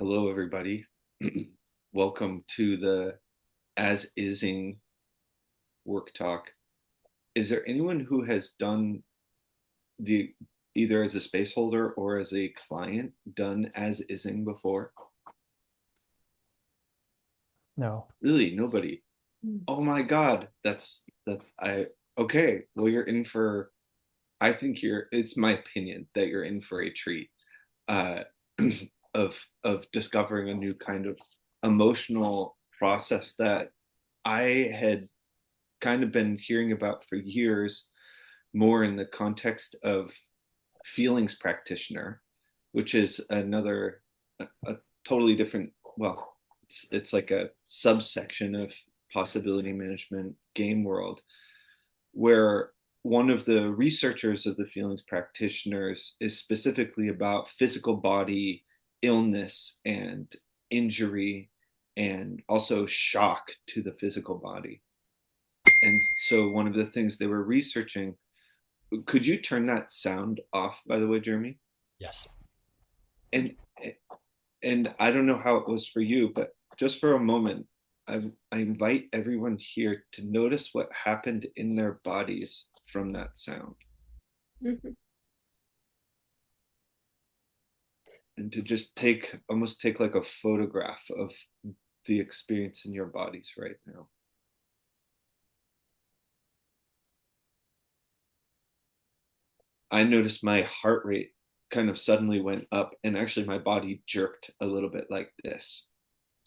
Hello, everybody. Welcome to the As Ising Work Talk. Is there anyone who has done the either as a space holder or as a client done As Ising before? No. Really, nobody. Oh my God, that's I okay. Well, you're in for. I think you're. It's my opinion that you're in for a treat. Uh, of discovering a new kind of emotional process that I had kind of been hearing about for years, more in the context of feelings practitioner, which is a totally different, well, it's like a subsection of possibility management game world, where one of the researchers of the feelings practitioners is specifically about physical body illness and injury and also shock to the physical body. And so one of the things they were researching, could you turn that sound off, by the way, Jeremy? Yes. And and I don't know how it was for you, but just for a moment, I invite everyone here to notice what happened in their bodies from that sound, Mhm. and to just almost take like a photograph of the experience in your bodies right now. I noticed my heart rate kind of suddenly went up, and actually my body jerked a little bit like this,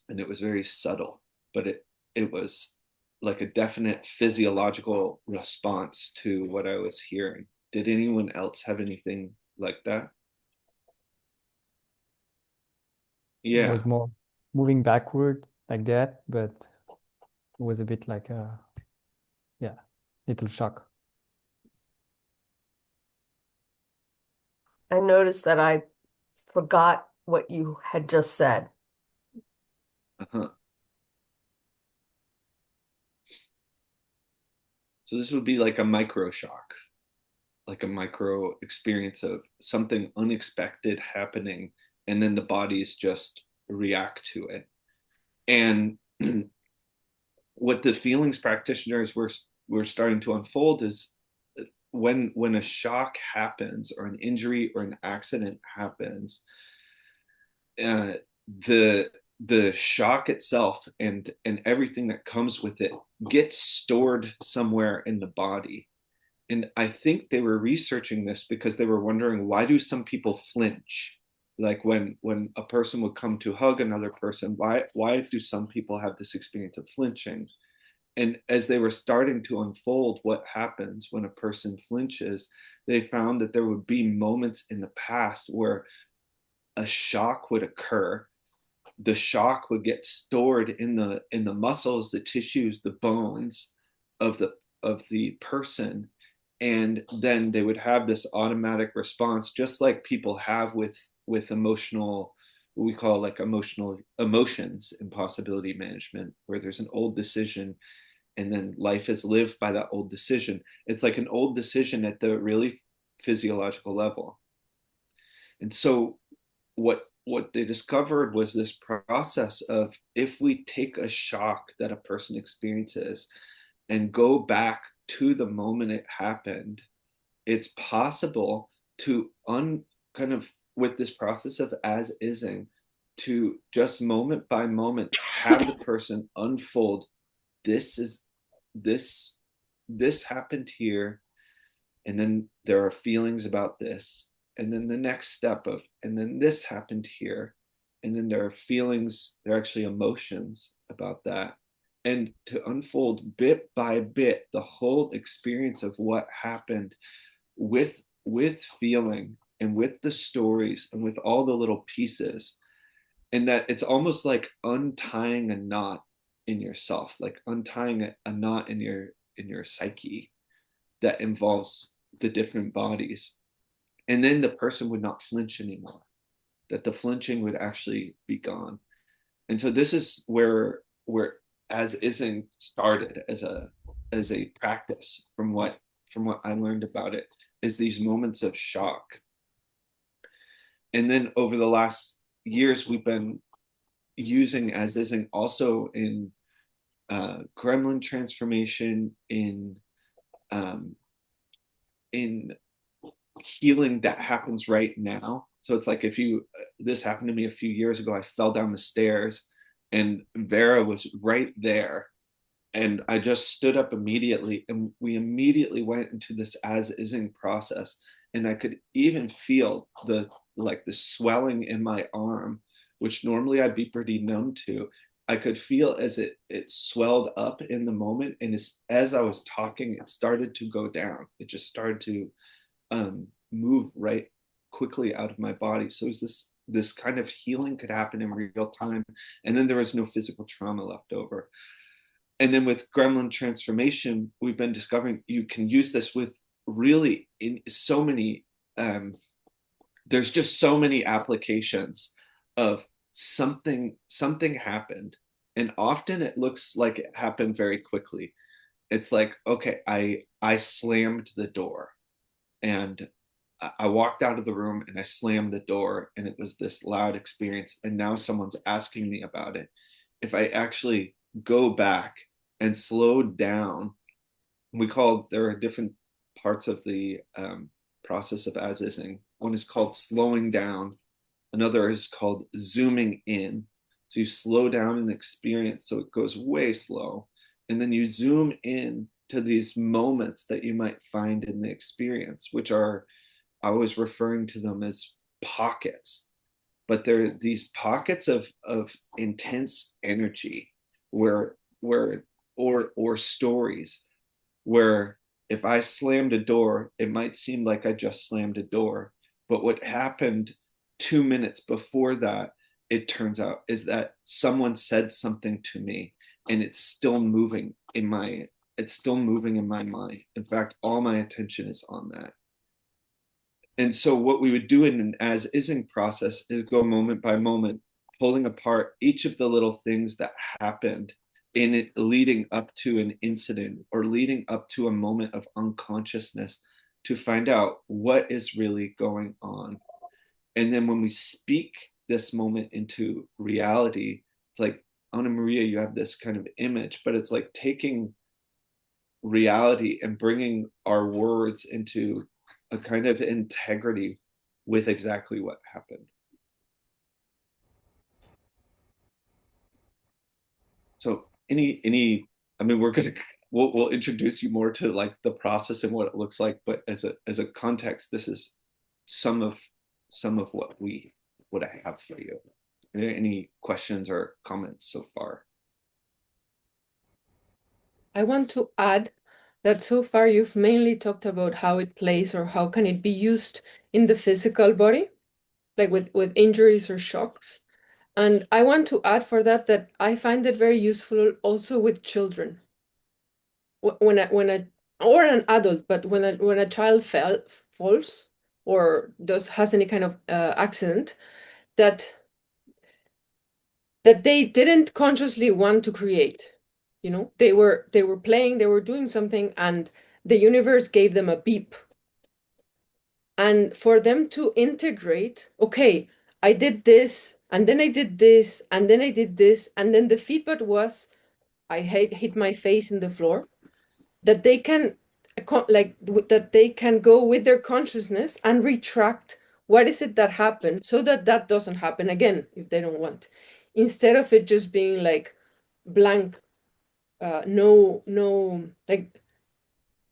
and it was very subtle, but it was like a definite physiological response to what I was hearing. Did anyone else have anything like that? It Yeah. was more moving backward like that, but it was a bit like a, yeah, little shock. I noticed that I forgot what you had just said. Uh-huh. So this would be like a micro shock, like a micro experience of something unexpected happening, and then the bodies just react to it. And what the feelings practitioners were starting to unfold is when a shock happens or an injury or an accident happens, uh, the the shock itself and everything that comes with it gets stored somewhere in the body. And I think they were researching this because they were wondering, why do some people flinch? Like when a person would come to hug another person, why do some people have this experience of flinching? And as they were starting to unfold what happens when a person flinches, they found that there would be moments in the past where a shock would occur. The shock would get stored in the muscles, the tissues, the bones of the person, and then they would have this automatic response, just like people have with emotional, what we call like emotional emotions in possibility management, where there's an old decision and then life is lived by that old decision. It's like an old decision at the really physiological level. And so what they discovered was this process of, if we take a shock that a person experiences and go back to the moment it happened, it's possible to kind of, with this process of as ising, to just moment by moment have the person unfold, this is this this happened here, and then there are feelings about this, and then the next step of, and then this happened here, and then there are feelings, there are actually emotions about that, and to unfold bit by bit the whole experience of what happened, with feeling and with the stories and with all the little pieces. And that it's almost like untying a knot in yourself, like untying a knot in your psyche that involves the different bodies. And then the person would not flinch anymore, that the flinching would actually be gone. And so this is where as isn't started as a practice, from what I learned about it, is these moments of shock. And then over the last years, we've been using as isn't also in gremlin transformation, um, in healing that happens right now. So it's like if you, this happened to me a few years ago, I fell down the stairs and Vera was right there. And I just stood up immediately and we immediately went into this as ising process. And I could even feel the swelling in my arm, which normally I'd be pretty numb to. I could feel as it swelled up in the moment. And as I was talking, it started to go down. It just started to move right quickly out of my body. So it was this kind of healing could happen in real time, and then there was no physical trauma left over. And then with gremlin transformation, we've been discovering you can use this with really in so many. There's just so many applications of something happened, and often it looks like it happened very quickly. It's like, okay, I slammed the door and I walked out of the room and I slammed the door and it was this loud experience. And now someone's asking me about it. If I actually go back and slow down, there are different parts of the process of as-ising. One is called slowing down. Another is called zooming in. So you slow down an experience so it goes way slow. And then you zoom in to these moments that you might find in the experience, which are, I was referring to them as pockets, but they're these pockets of intense energy where or stories where if I slammed a door, it might seem like I just slammed a door, but what happened 2 minutes before that, it turns out, is that someone said something to me and it's still moving in my mind. In fact, all my attention is on that. And so what we would do in an as ising process is go moment by moment, pulling apart each of the little things that happened in it leading up to an incident or leading up to a moment of unconsciousness to find out what is really going on. And then when we speak this moment into reality, it's like, Anna Maria, you have this kind of image, but it's like taking reality and bringing our words into a kind of integrity with exactly what happened. So I mean, we'll introduce you more to like the process and what it looks like, but as a context, this is some of what I have for you. Are there any questions or comments so far? I want to add that so far you've mainly talked about how it plays or how can it be used in the physical body, like with injuries or shocks. And I want to add for that I find it very useful also with children. When a or an adult, but when a child falls or has any kind of accident that they didn't consciously want to create. They were playing, they were doing something, and the universe gave them a beep. And for them to integrate, okay, I did this, and then I did this, and then I did this, and then the feedback was I hit my face in the floor, that they can that they can go with their consciousness and retract what is it that happened so that that doesn't happen again if they don't want, instead of it just being like blank, no, like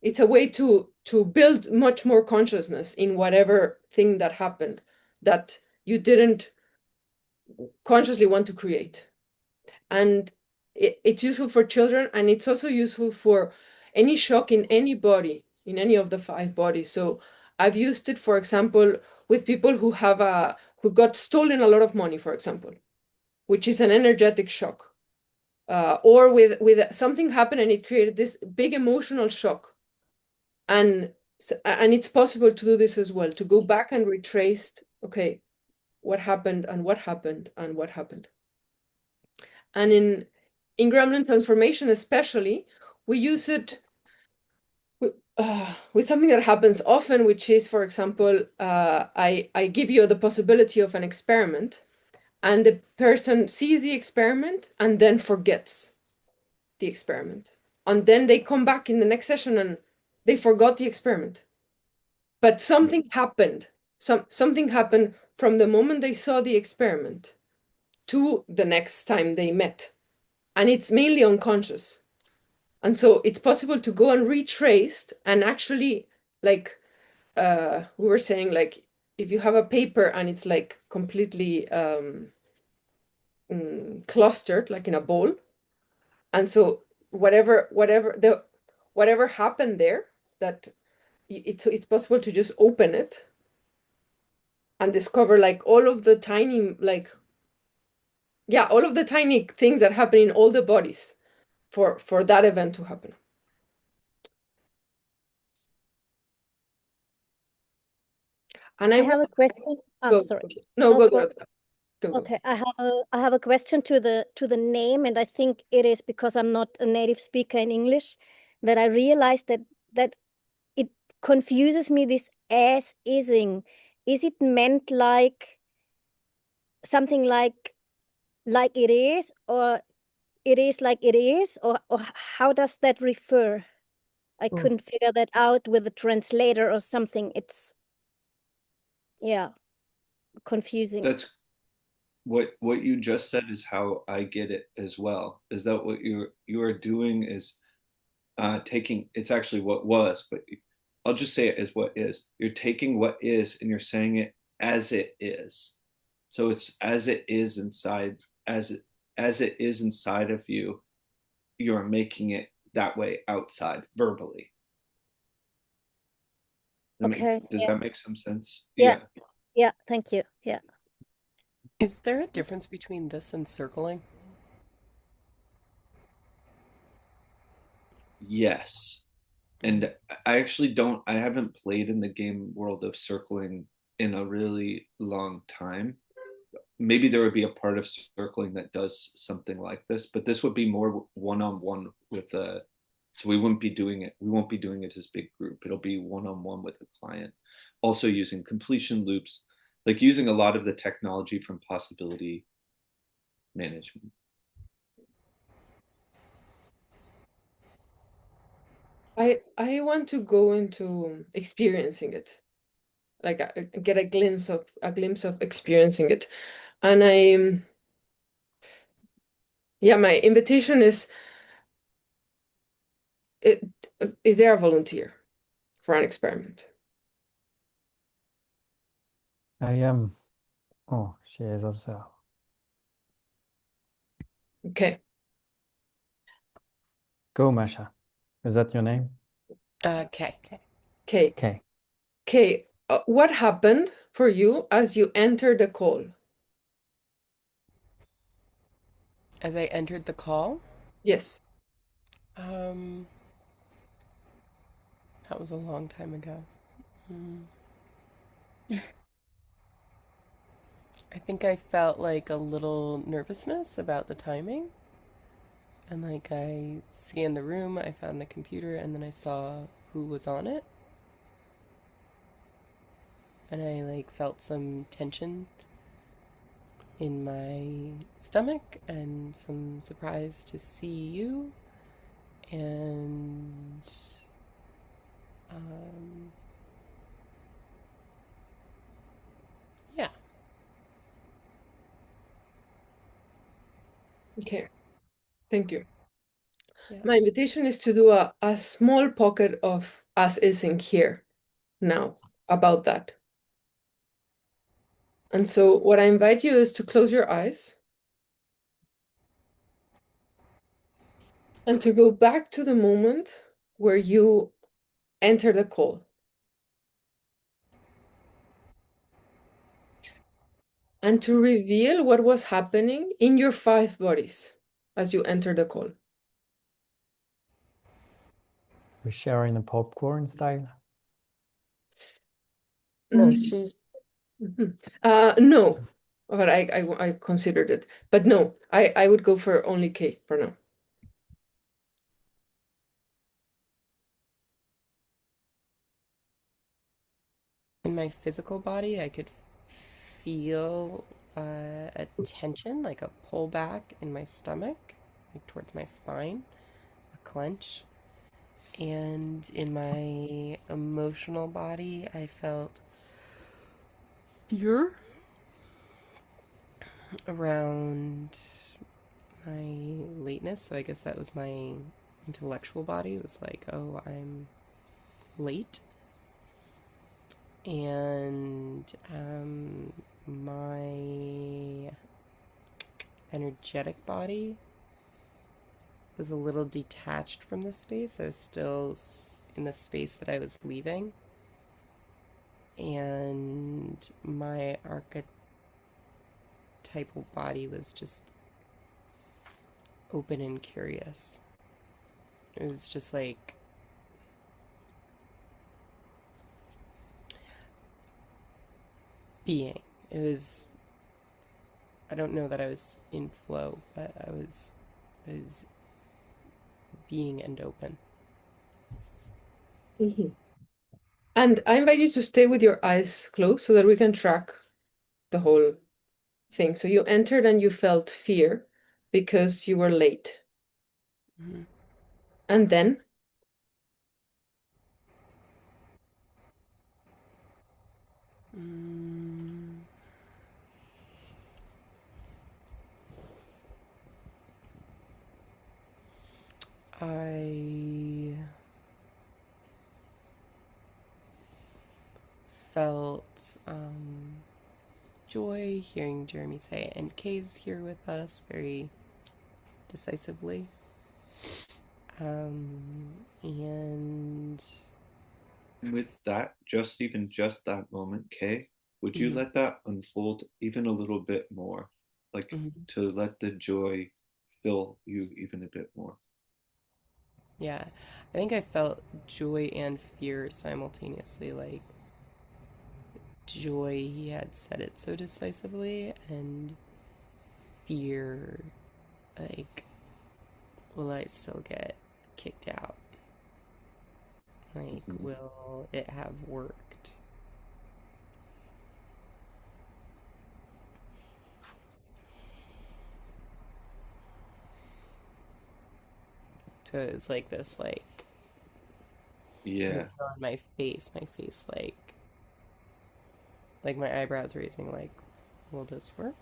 it's a way to build much more consciousness in whatever thing that happened that you didn't consciously want to create. And it's useful for children, and it's also useful for any shock in any body, in any of the 5 bodies. So I've used it, for example, with people who got stolen a lot of money, for example, which is an energetic shock, or with something happened and it created this big emotional shock. And it's possible to do this as well, to go back and retrace, okay, what happened and what happened and what happened. And in gremlin transformation especially, we use it with something that happens often, which is, for example, I give you the possibility of an experiment, and the person sees the experiment and then forgets the experiment. And then they come back in the next session and they forgot the experiment. But something happened. Something happened from the moment they saw the experiment to the next time they met. And it's mainly unconscious. And so it's possible to go and retrace and actually, like we were saying, like if you have a paper and it's like completely clustered, like in a bowl, and so whatever happened there, that it's possible to just open it and discover like all of the tiny, like, yeah, all of the tiny things that happen in all the bodies for that event to happen. And I I have want a question. Oh, go. sorry. Okay. No, No, go, go. Dorota. Go. Okay, I have a question to the name, and I think it is because I'm not a native speaker in English that I realized that it confuses me, this as ising. Is it meant like something like it is, or it is like it is, or how does that refer? I Oh. couldn't figure that out with the translator or something. It's, yeah, confusing. That's what you just said is how I get it as well. Is that what you are doing is taking, it's actually what was, but I'll just say it as what is. You're taking what is and you're saying it as it is. So it's as it is inside, as it is inside of you, you're making it that way outside verbally. Okay. Does Yeah. that make some sense? Yeah. Yeah. Yeah. Thank you. Yeah. Is there a difference between this and circling? Yes. And I actually don't, I haven't played in the game world of circling in a really long time. Maybe there would be a part of circling that does something like this, but this would be more one-on-one with a, so we won't be doing it as big group. It'll be one-on-one with a client. Also using completion loops, like using a lot of the technology from possibility management. I want to go into experiencing it, like get a glimpse of experiencing it, and yeah, my invitation it, is there a volunteer for an experiment? I am. Oh, she is also. Okay. Go, Masha. Is that your name? Okay. Okay. Okay. Okay. What happened for you as you entered the call? As I entered the call, Yes. um, that was a long time ago. I think I felt like a little nervousness about the timing. And like I scanned the room, I found the computer, and then I saw who was on it. And I like felt some tension in my stomach and some surprise to see you. And um, yeah. Okay. Thank you. Yeah. My invitation is to do a small pocket of as is in here now about that. And so what I invite you is to close your eyes and to go back to the moment where you enter the call. And to reveal what was happening in your 5 bodies as you enter the call. We're sharing a popcorn style. No, Mm, she's no, but I considered it. But no, I would go for only K for now. in my physical body. I could feel a tension, like a pullback in my stomach, like towards my spine, a clench. And in my emotional body, I felt fear around my lateness. So I guess that was my intellectual body. It was like, oh, I'm late. And my energetic body was a little detached from the space. I was still in the space that I was leaving. And my archetypal body was just open and curious. It was just like being. It was, I don't know that I was in flow, but I was being and open. Mhm. And I invite you to stay with your eyes closed so that we can track the whole thing. So you entered and you felt fear because you were late. Mm-hmm. And then Mm, I felt joy hearing Jeremy say, and Kay's here with us very decisively. And With that, just that moment, Kay, would you mhm, let that unfold even a little bit more? Like mhm. to let the joy fill you even a bit more. Yeah, I think I felt joy and fear simultaneously. Like joy, he had said it so decisively, and fear, like, will I still get kicked out? Like, Mhm. will it have worked? So it was like this, I can Yeah. feel on my face, like my eyebrows raising, like, will this work?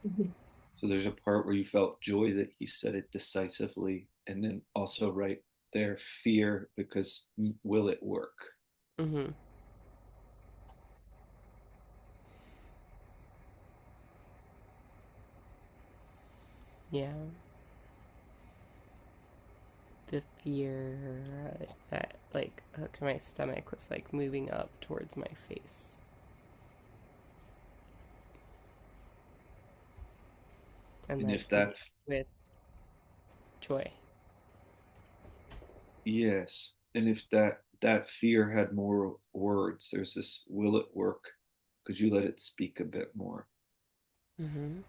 Mhm. So there's a part where you felt joy that he said it decisively, and then also right there, fear because will it work? Mm-hmm. Yeah. The fear that, like, my stomach was, like, moving up towards my face. And And then if mixed that, with joy. yes, and if that fear had more words, there's this will it work? Could you let it speak a bit more? Mm-hmm.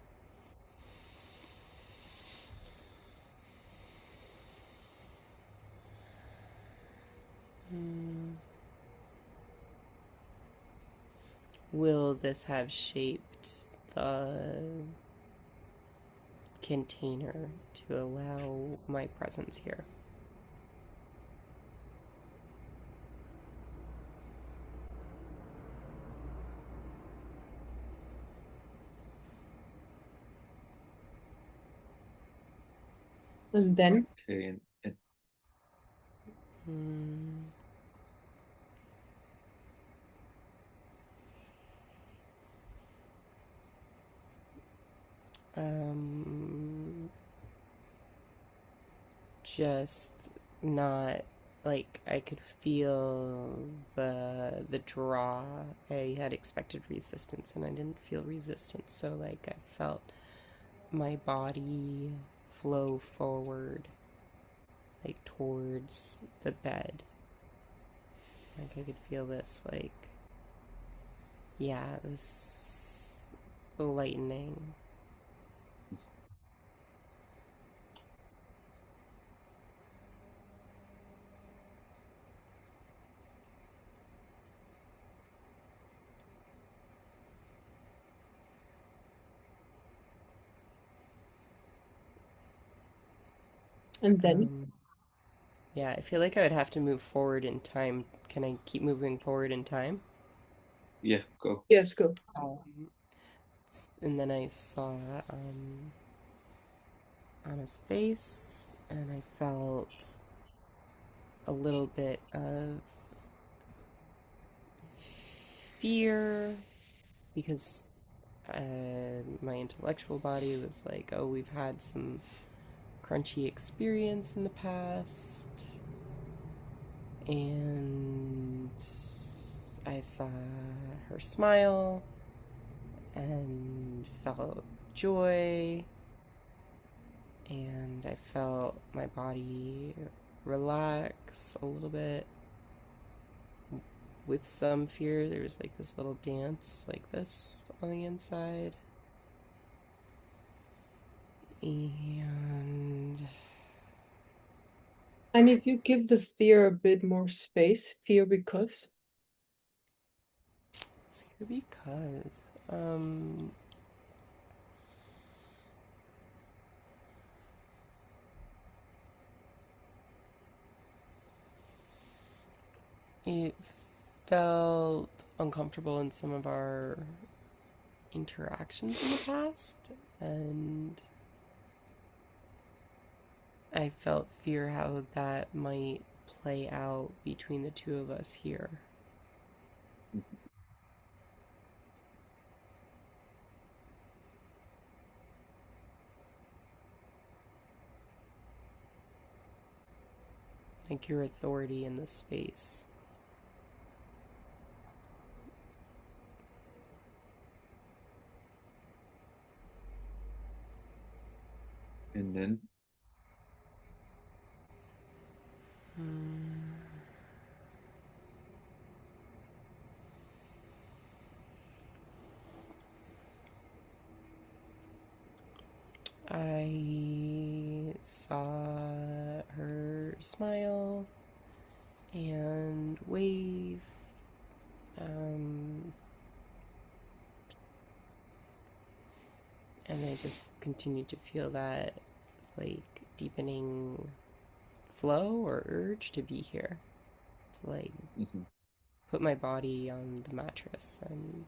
Mm. Will this have shaped the container to allow my presence here? And then Okay, and Mm. Um, just not like I could feel the draw. I had expected resistance and I didn't feel resistance, so like I felt my body flow forward, like towards the bed. Like I could feel this, like, yeah, this lightning. And then, Yeah, I feel like I would have to move forward in time. Can I keep moving forward in time? Yeah, go. yes, go. And then I saw Anna's face, and I felt a little bit of fear because my intellectual body was like, oh, we've had some crunchy experience in the past. And I saw her smile and felt joy, and I felt my body relax a little bit with some fear. There was like this little dance like this on the inside. And if you give the fear a bit more space, fear because, Because it felt uncomfortable in some of our interactions in the past, and I felt fear how that might play out between the two of us here. Like your authority in the space. And then I saw her smile and wave. And I just continued to feel that like deepening flow or urge to be here, to like put my body on the mattress and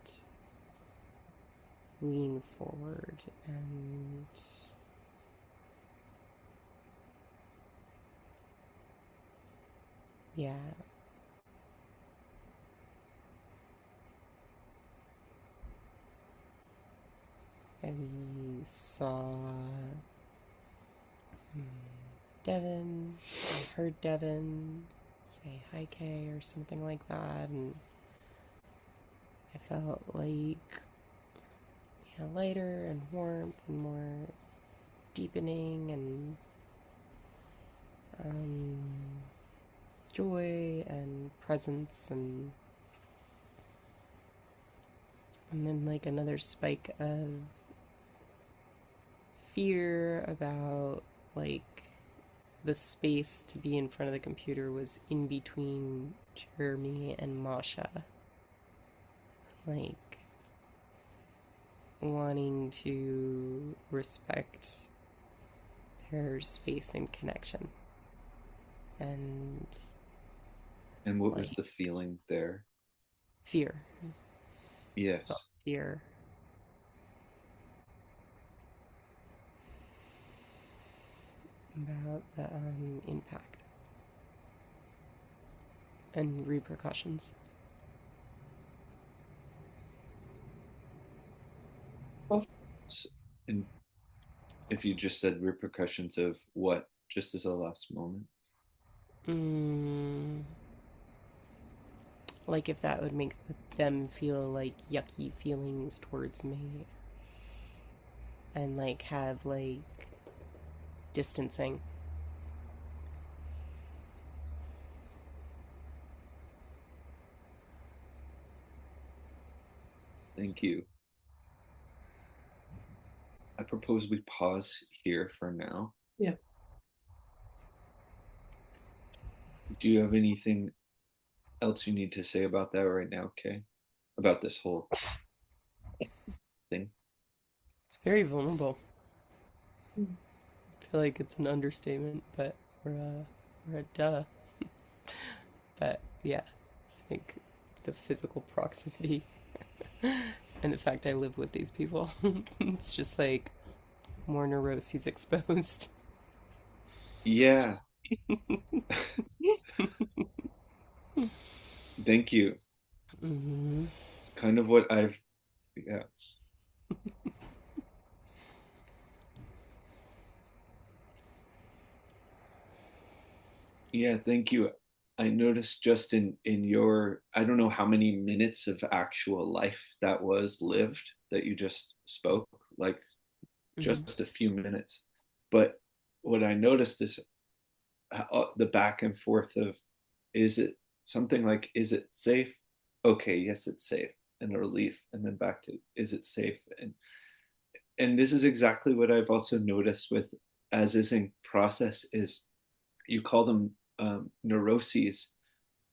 lean forward and yeah. I saw Devin, I heard Devin say hi Kay or something like that, and I felt like lighter and warmth and more deepening and joy and presence, and then like another spike of fear about like the space to be in front of the computer was in between Jeremy and Masha. Like wanting to respect their space and connection. And what was the feeling there? Fear. Yes. Fear. About the impact and repercussions. And if you just said repercussions of what, just as a last moment? Like if that would make them feel like yucky feelings towards me and like have like distancing. Thank you. I propose we pause here for now. yeah. Do you have anything else you need to say about that right now, Kay? About this whole thing? It's very vulnerable. I feel like it's an understatement, but we're a duh. But yeah, I think the physical proximity and the fact I live with these people, it's just like more neuroses exposed. Yeah. Thank you. Mm-hmm. It's kind of what I've, yeah. Yeah, thank you. I noticed just in your, I don't know how many minutes of actual life that was lived that you just spoke, like Mm-hmm. just a few minutes. But what I noticed is the back and forth of, is it something like, is it safe? Okay, yes, it's safe, and a relief, and then back to, is it safe? And this is exactly what I've also noticed with as ising process is, you call them neuroses.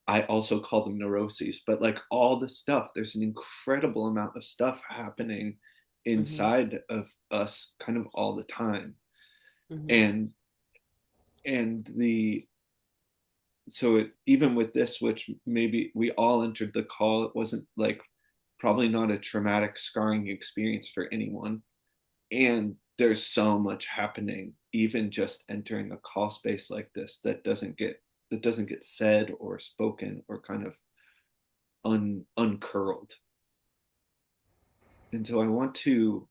I also call them neuroses, but like all the stuff, there's an incredible amount of stuff happening Mm-hmm. inside of us kind of all the time. Mm-hmm. And the so it, even with this, which maybe we all entered the call, it wasn't like probably not a traumatic scarring experience for anyone. And there's so much happening, even just entering a call space like this, that doesn't get said or spoken or kind of uncurled. And so I want to,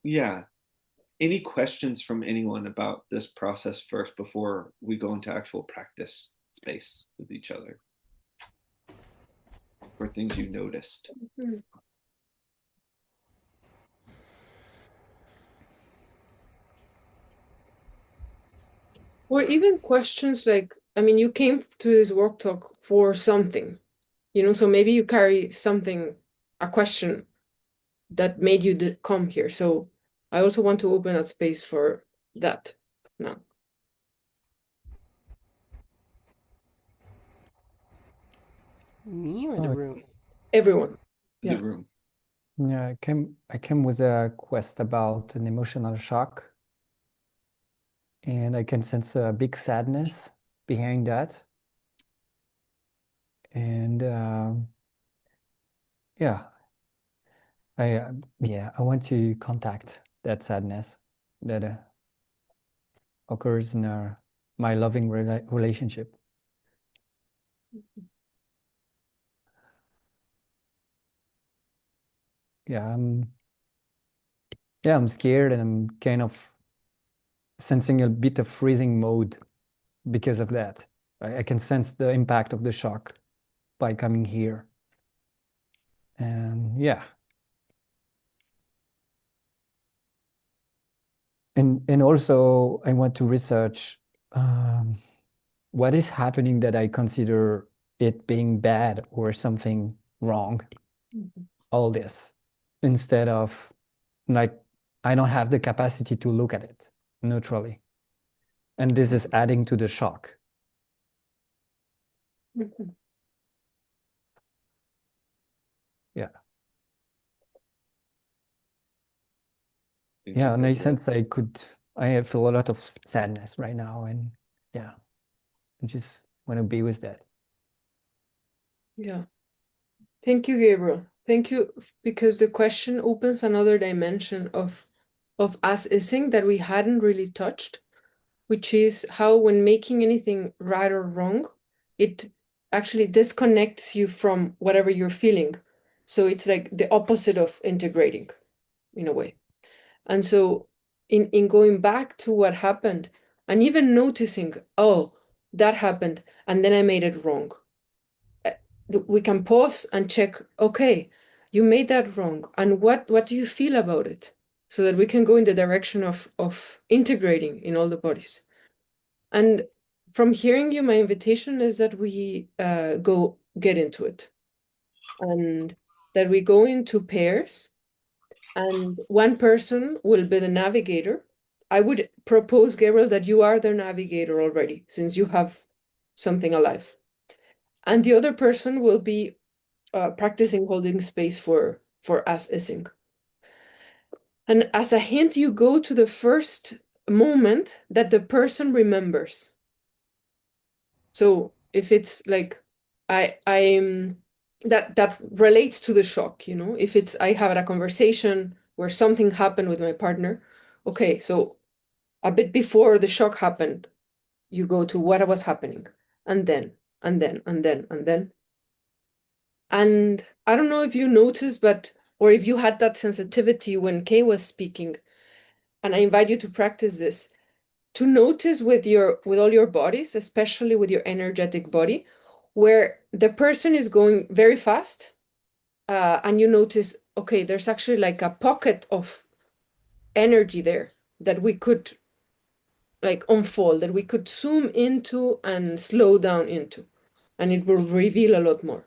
yeah. Any questions from anyone about this process first before we go into actual practice space with each other, or things you noticed? Or even questions like, I mean, you came to this work talk for something, so maybe you carry something, a question that made you come here. So I also want to open a space for that now. Me or the Oh, room? Everyone. The Yeah. room. yeah, I came with a quest about an emotional shock, and I can sense a big sadness behind that. And yeah, I want to contact that sadness that occurs in my loving relationship. Yeah, I'm scared, and I'm kind of sensing a bit of freezing mode because of that. I can sense the impact of the shock by coming here. And yeah, and also I want to research um, what is happening that I consider it being bad or something wrong. Mhm. All this, instead of like, I don't have the capacity to look at it neutrally, and this is adding to the shock. Mhm. Yeah, Thank you, yeah, and I Gabriel. sense I have a lot of sadness right now, and yeah, I just want to be with that. Yeah. Thank you, Gabriel. Thank you, because the question opens another dimension of us ising that we hadn't really touched, which is how when making anything right or wrong, it actually disconnects you from whatever you're feeling. So it's like the opposite of integrating in a way. And so in going back to what happened and even noticing, oh, that happened, and then I made it wrong. We can pause and check, okay, you made that wrong. And what do you feel about it? So that we can go in the direction of integrating in all the bodies. And from hearing you, my invitation is that we go get into it, and that we go into pairs, and one person will be the navigator. I would propose, Gabriel, that you are the navigator already, since you have something alive. And the other person will be practicing holding space for us ising. And as a hint, you go to the first moment that the person remembers. So if it's like I'm that relates to the shock, you know, if it's I had a conversation where something happened with my partner, okay, so a bit before the shock happened, you go to what was happening, and then, and then, and then, and then. And I don't know if you noticed, but or if you had that sensitivity when Kay was speaking, and I invite you to practice this, to notice with all your bodies, especially with your energetic body, where the person is going very fast, and you notice, okay, there's actually like a pocket of energy there that we could like unfold, that we could zoom into and slow down into, and it will reveal a lot more.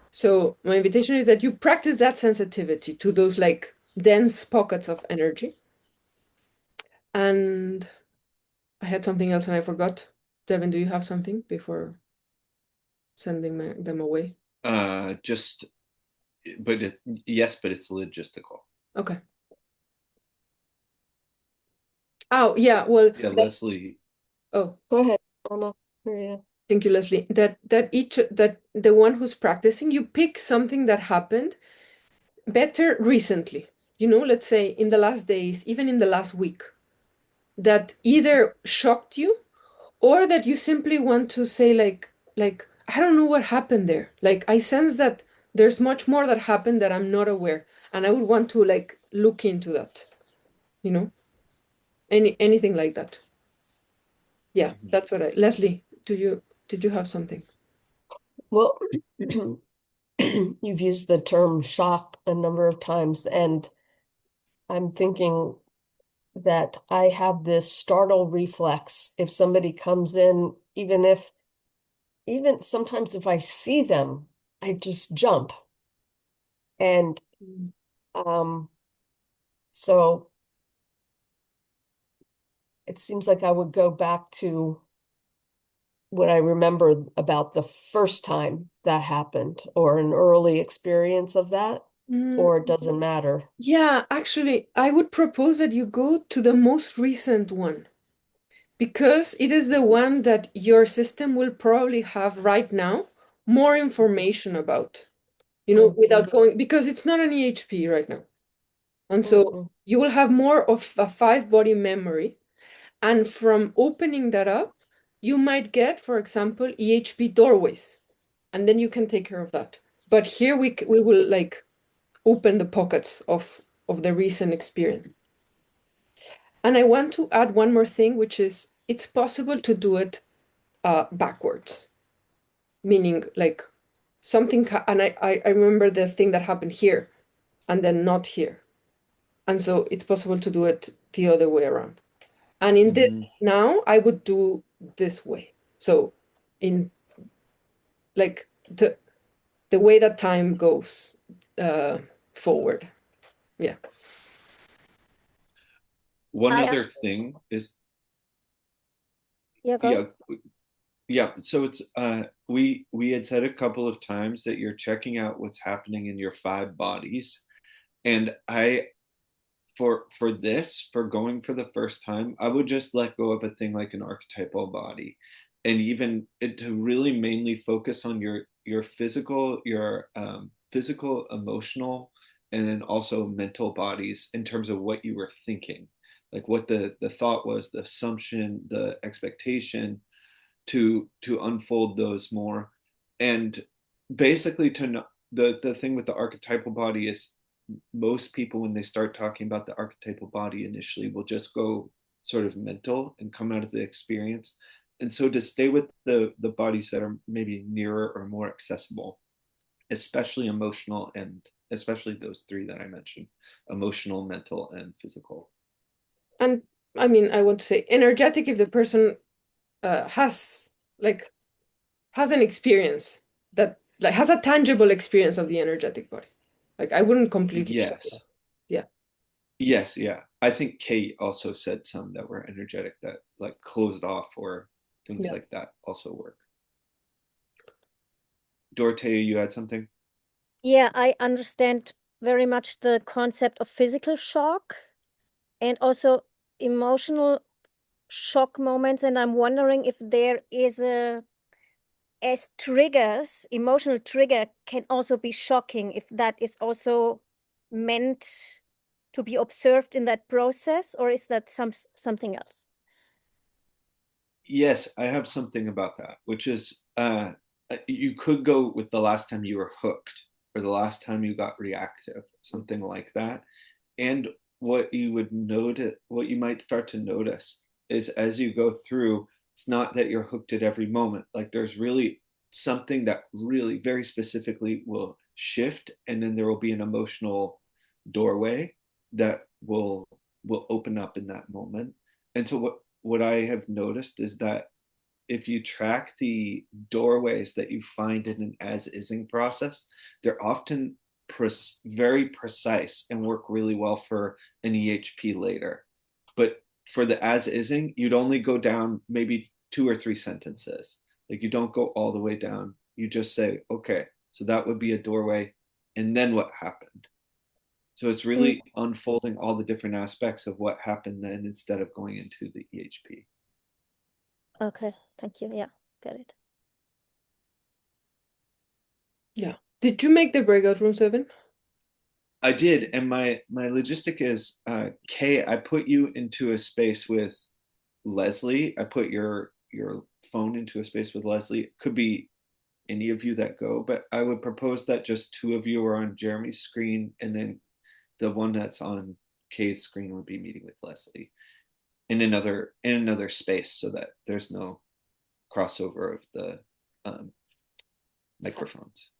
So my invitation is that you practice that sensitivity to those like dense pockets of energy. And I had something else and I forgot. Devin, do you have something before sending them away? Just, but yes, but it's logistical. Okay. Oh, yeah. Well, Yeah, Leslie. oh, Go ahead, Anna. Maria. thank you, Leslie. That the one who's practicing, you pick something that happened better recently. You know, let's say in the last days, even in the last week, that either shocked you or that you simply want to say like I don't know what happened there. Like I sense that there's much more that happened that I'm not aware, and I would want to like look into that. You know, anything like that. Yeah, that's what I. Leslie, did you have something? Well, you've used the term shock a number of times, and I'm thinking that I have this startle reflex if somebody comes in, even sometimes if I see them, I just jump. And Mm. so it seems like I would go back to what I remember about the first time that happened or an early experience of that, Mm, or it doesn't matter. yeah, actually, I would propose that you go to the most recent one because it is the one that your system will probably have right now more information about. You know, without going, because it's not an EHP right now. And so Mhm. you will have more of a five body memory. And from opening that up, you might get, for example, EHP doorways. And then you can take care of that. But here we will like open the pockets of the recent experience. And I want to add one more thing, which is it's possible to do it backwards, meaning like something, and I remember the thing that happened here and then not here. And so it's possible to do it the other way around. And in this now, I would do this way. So in like the way that time goes forward. Yeah. One I other thing is, yeah, go. yeah, yeah. So it's we had said a couple of times that you're checking out what's happening in your five bodies, and I for this, for going for the first time, I would just let go of a thing like an archetypal body, and even to really mainly focus on your physical, your physical, emotional, and then also mental bodies in terms of what you were thinking, like what the thought was, the assumption, the expectation, to unfold those more, and basically the thing with the archetypal body is most people, when they start talking about the archetypal body initially, will just go sort of mental and come out of the experience. And so to stay with the bodies that are maybe nearer or more accessible, especially emotional, and especially those three that I mentioned: emotional, mental, and physical. And I mean, I want to say energetic if the person has like has an experience that like has a tangible experience of the energetic body. Like I wouldn't completely shut it off. Yes. Yeah. Yes, yeah. I think Kate also said some that were energetic, that like closed off, or things Yeah. like that also work. Dorothea, you had something? Yeah, I understand very much the concept of physical shock and also emotional shock moments. And I'm wondering if there is as triggers, emotional trigger can also be shocking, if that is also meant to be observed in that process, or is that something else? Yes, I have something about that, which is you could go with the last time you were hooked or the last time you got reactive, something like that. And what you would notice, what you might start to notice is as you go through, it's not that you're hooked at every moment. Like there's really something that really very specifically will shift, and then there will be an emotional doorway that will open up in that moment. And so what I have noticed is that if you track the doorways that you find in an as-ising process, they're often very precise and work really well for an EHP later. But for the as-ising, you'd only go down maybe 2 or 3 sentences. Like you don't go all the way down. You just say, okay, so that would be a doorway. And then what happened? So it's Mm, really unfolding all the different aspects of what happened then instead of going into the EHP. okay, thank you. Yeah, got it. Yeah. Did you make the breakout room 7? I did, and my logistic is Kay, I put you into a space with Leslie. I put your phone into a space with Leslie. It could be any of you that go, but I would propose that just 2 of you are on Jeremy's screen, and then the one that's on Kay's screen would be meeting with Leslie in another space, so that there's no crossover of the um, microphones.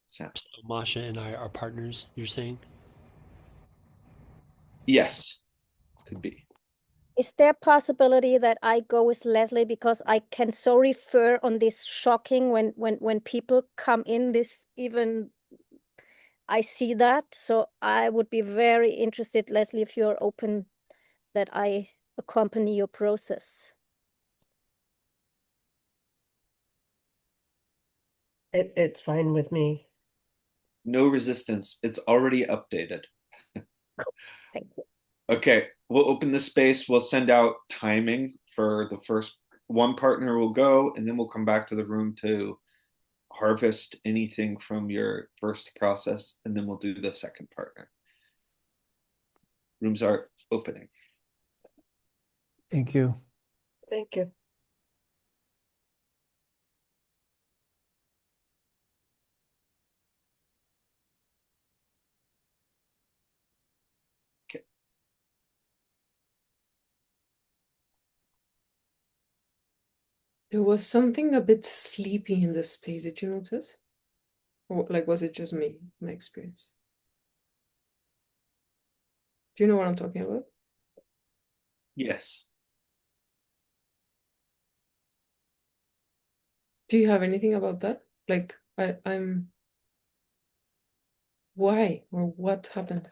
Sound. So Masha and I are partners, you're saying? Yes, could be. Is there a possibility that I go with Leslie because I can so refer on this shocking when people come in this, even I see that. So I would be very interested, Leslie, if you're open, that I accompany your process. It's fine with me. No resistance. It's already updated. Thank you. Okay, we'll open the space. We'll send out timing for the first one partner will go, and then we'll come back to the room to harvest anything from your first process, and then we'll do the second partner. Rooms are opening. Thank you. Thank you. Okay. There was something a bit sleepy in this space. Did you notice? Or like, was it just me, my experience? Do you know what I'm talking about? Yes. Do you have anything about that? Like, I'm why or what happened?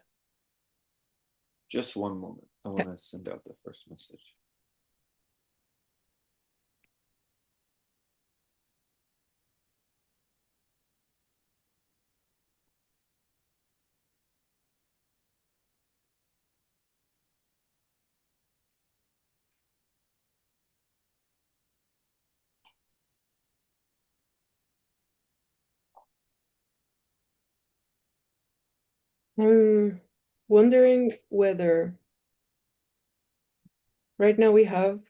Just one moment. I Yeah. want to send out the first message. I'm wondering whether right now we have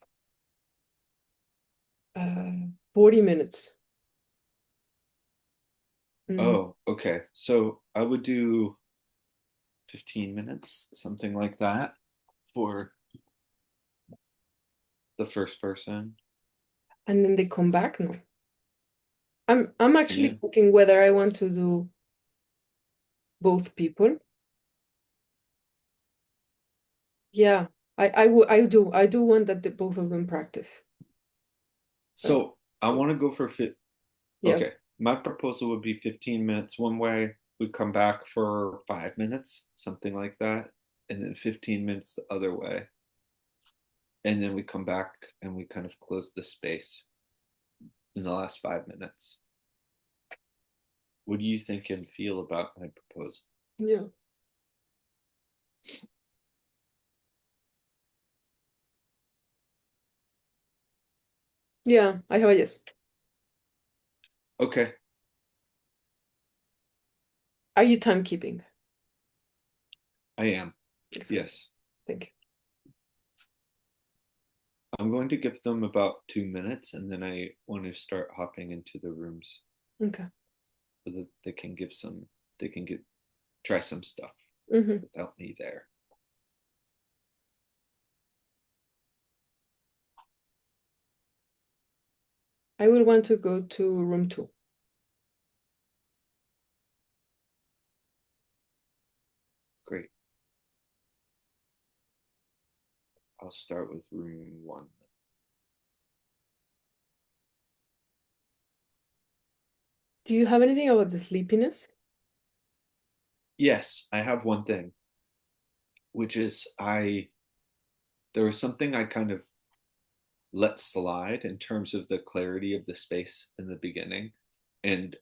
40 minutes. Oh, okay. So I would do 15 minutes, something like that, for the first person. And then they come back? No. I'm actually Yeah. thinking whether I want to do both people. Yeah, I do want that both of them practice. So I So want to go for fit. yeah. Okay. My proposal would be 15 minutes one way. We come back for 5 minutes, something like that. And then 15 minutes the other way. And then we come back and we kind of close the space in the last 5 minutes. What do you think and feel about my proposal? Yeah. Yeah, I have a yes. Okay, Are you timekeeping? I am. Excellent. Yes. Thank you. I'm going to give them about 2 minutes and then I want to start hopping into the rooms Okay. so that they can get try some stuff Mm-hmm. without me there. I will want to go to room 2. Great. I'll start with room 1. Do you have anything about the sleepiness? Yes, I have one thing, which is I there was something I kind of let slide in terms of the clarity of the space in the beginning. And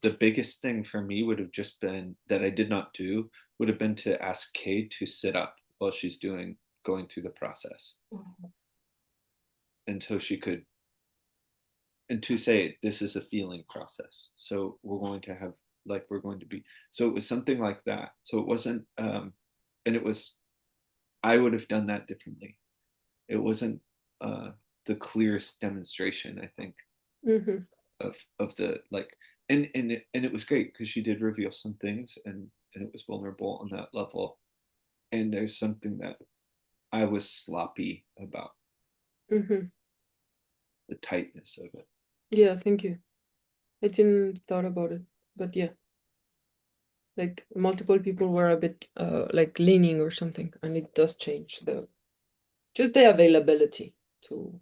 the biggest thing for me would have just been that I did not do would have been to ask Kay to sit up while she's going through the process. And so she could and to say this is a feeling process. So we're going to have we're going to be so it was something like that. So it wasn't and it was I would have done that differently. It wasn't uh the clearest demonstration, I think, Mm-hmm. of the and it was great because she did reveal some things and it was vulnerable on that level. And there's something that I was sloppy about, Mm-hmm. the tightness of it. Yeah, thank you. I didn't thought about it, but yeah, like multiple people were a bit like leaning or something, and it does change the just the availability to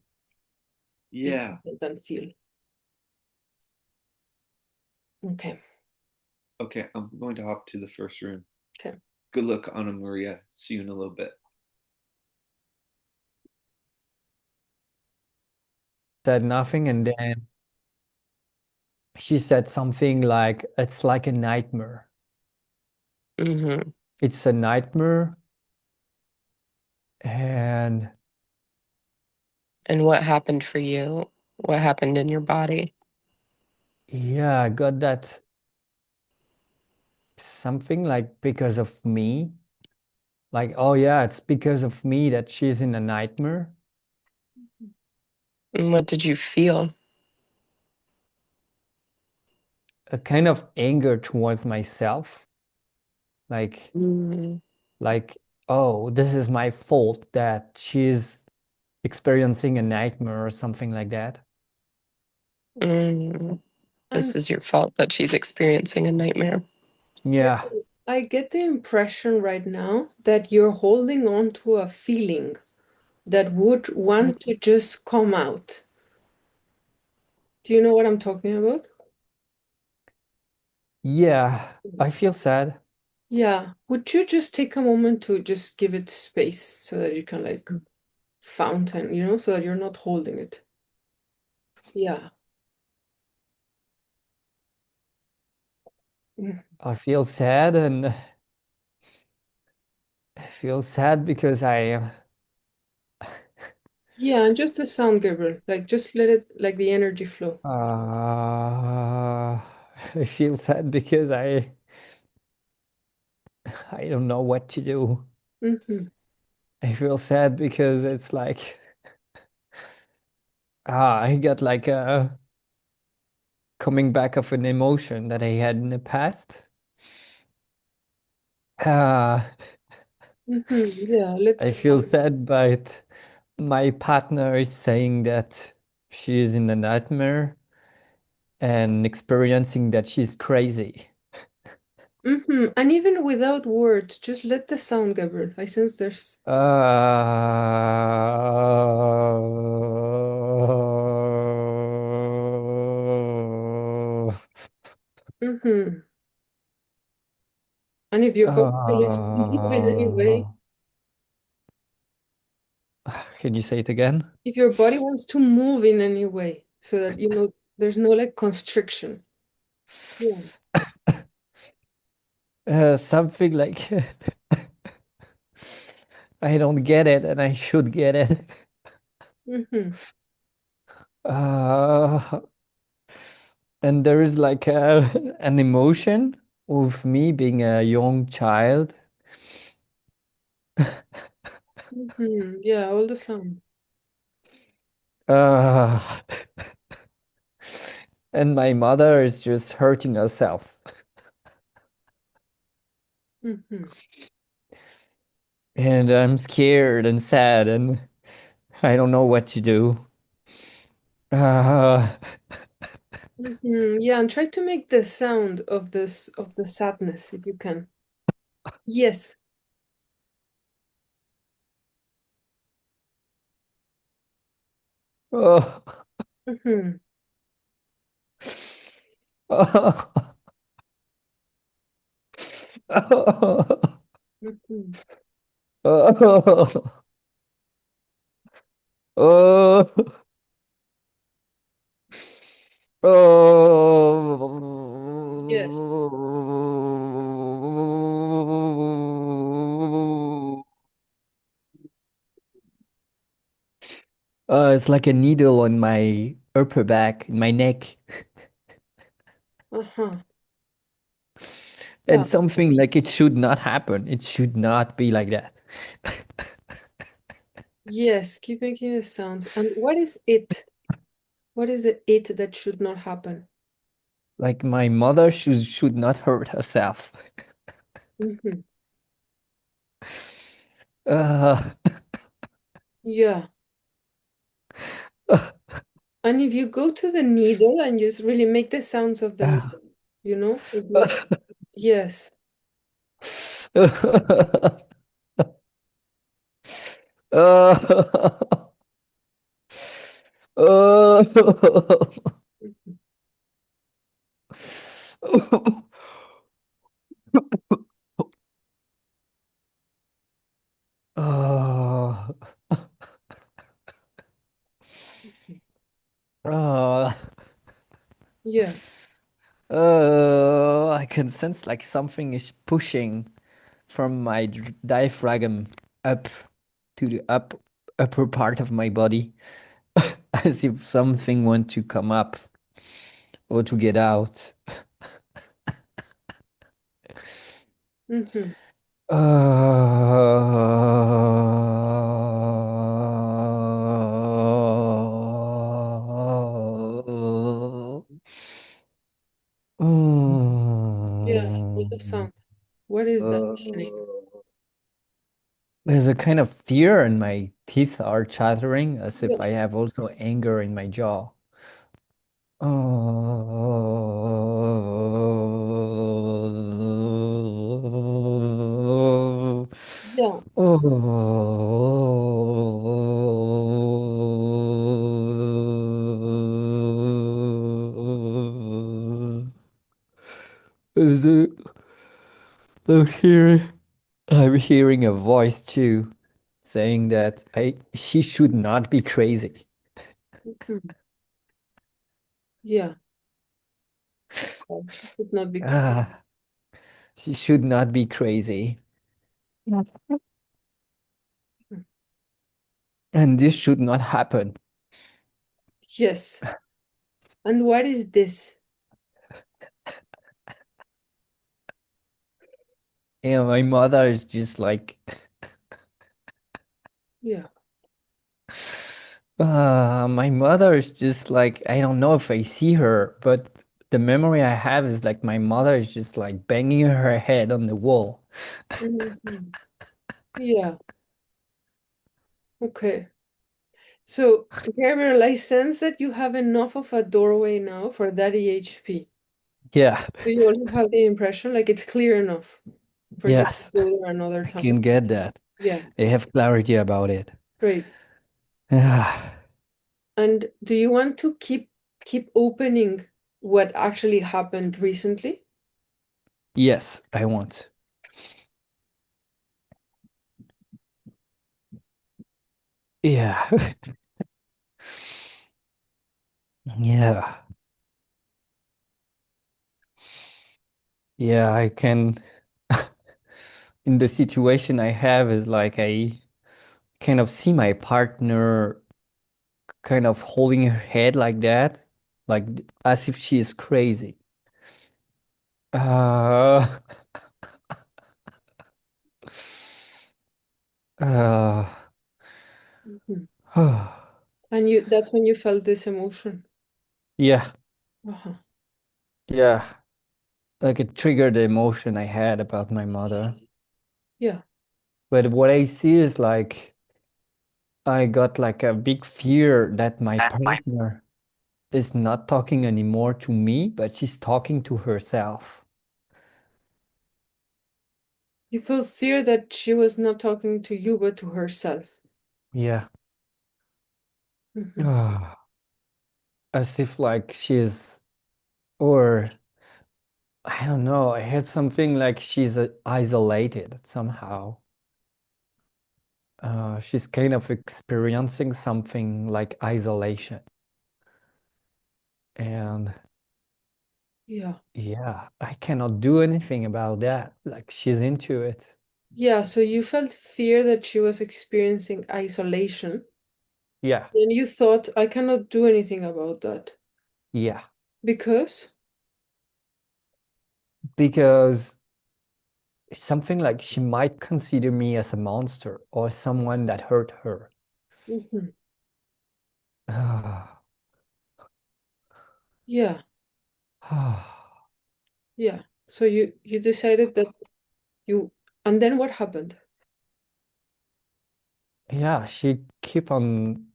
be Yeah. present and feel. Okay. Okay, I'm going to hop to the first room. Okay. Good luck, Anna Maria. See you in a little bit. Said nothing, and then she said something like, "It's like a nightmare. Mm-hmm. It's a nightmare." And And what happened for you? What happened in your body? yeah, I got that something like because of me. Like, oh yeah, it's because of me that she's in a nightmare. And what did you feel? A kind of anger towards myself. Like, Mm, like, oh, this is my fault that she's experiencing a nightmare or something like that. mm. This And is your fault that she's experiencing a nightmare. Yeah. I get the impression right now that you're holding on to a feeling that would want to just come out. Do you know what I'm talking about? Yeah, I feel sad. Yeah. Would you just take a moment to just give it space so that you can like fountain, so that you're not holding it? Yeah. Mm. I feel sad, and I feel sad because Yeah, and just the sound, Gabriel. Like just let it like the energy flow. I feel sad because I don't know what to do. Mm-hmm. I feel sad because it's like I got like a coming back of an emotion that I had in the past. Ah, Mm-hmm. Yeah, I let's feel sad, but my partner is saying that she is in a nightmare and experiencing that she's crazy. mm-hmm. And even without words, just let the sound, Gabriel. I sense there's mm-hmm. And if your body wants to move in any way, uh, can you say it again? if your body wants to move in any way, so that there's no like constriction. Yeah. Something like I don't get it and I should get it. Mm-hmm. Uh, and there is like an emotion of me being a young child. Mm-hmm. Yeah, all the sound. Uh, and my mother is just hurting herself. Mm-hmm. And I'm scared and sad and I don't know what to do. Uh, Mm-hmm. Yeah, and try to make the sound of this of the sadness if you can. Yes. oh, Mm-hmm. oh, Mm-hmm. oh, oh, Yes. oh. It's like a needle on my upper back, in my neck, Uh-huh. Yeah. and something like it should not happen. It should not be like that. Yes, keep making the sounds. And what is it? What is the it that should not happen? Like my mother should not hurt herself. Mm-hmm. Uh, Yeah. And if you go to the needle and just really make the sounds of the needle, you know? If you, yes. Yeah. I can sense like something is pushing from my diaphragm up to the upper part of my body, as if something want to come up or to get out. Mm-hmm. Yeah. What the sound? What is that happening? There's a kind of fear and my teeth are chattering as if Yes. I have also anger in my jaw. Yeah. Is it, hearing, I'm hearing a voice too saying that she should not be crazy. Mhm. Yeah. She should not be. Ah, she should not be crazy. And this should not happen. Yes. And what is this? And my mother is just like, Yeah. my mother is just like, I don't know if I see her, but the memory I have is like my mother is just like banging her head on the wall. Mhm. Yeah. Okay. So, Gabriel, I sense that you have enough of a doorway now for that EHP. Yeah, Do you also have the impression like it's clear enough for you to yes, go there another I time? can get that. Yeah, I have clarity about it. great. Yeah. And do you want to keep opening what actually happened recently? Yes, I want. Yeah. Yeah. Yeah, I can. In the situation I have is like I kind of see my partner kind of holding her head like that, like as if she is crazy. Uh, uh, Mhm. And that's when you felt this emotion. yeah, Uh-huh. yeah. Like it triggered the emotion I had about my mother. Yeah. But what I see is like I got like a big fear that my partner is not talking anymore to me, but she's talking to herself. You felt fear that she was not talking to you, but to herself. Yeah. Mhm. As if like she's, or I don't know, I heard something like she's isolated somehow. She's kind of experiencing something like isolation. And Yeah. yeah, I cannot do anything about that. Like she's into it. Yeah, so you felt fear that she was experiencing isolation. Yeah, Then you thought, I cannot do anything about that. yeah. Because? Because something like she might consider me as a monster or someone that hurt her. Mhm. Ah, Yeah, ah. yeah. So you decided that you, and then what happened? Yeah, she keep on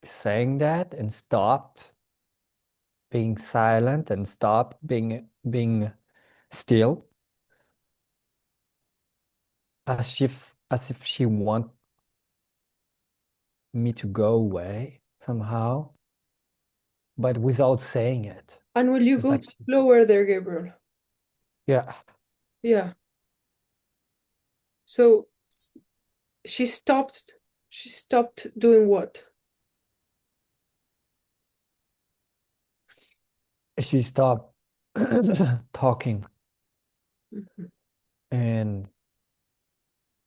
saying that and stopped being silent and stopped being still as if she want me to go away somehow, but without saying it. And will you It's go like slower there, Gabriel? yeah, Yeah. So she stopped. She stopped doing what? she stopped talking Mhm. and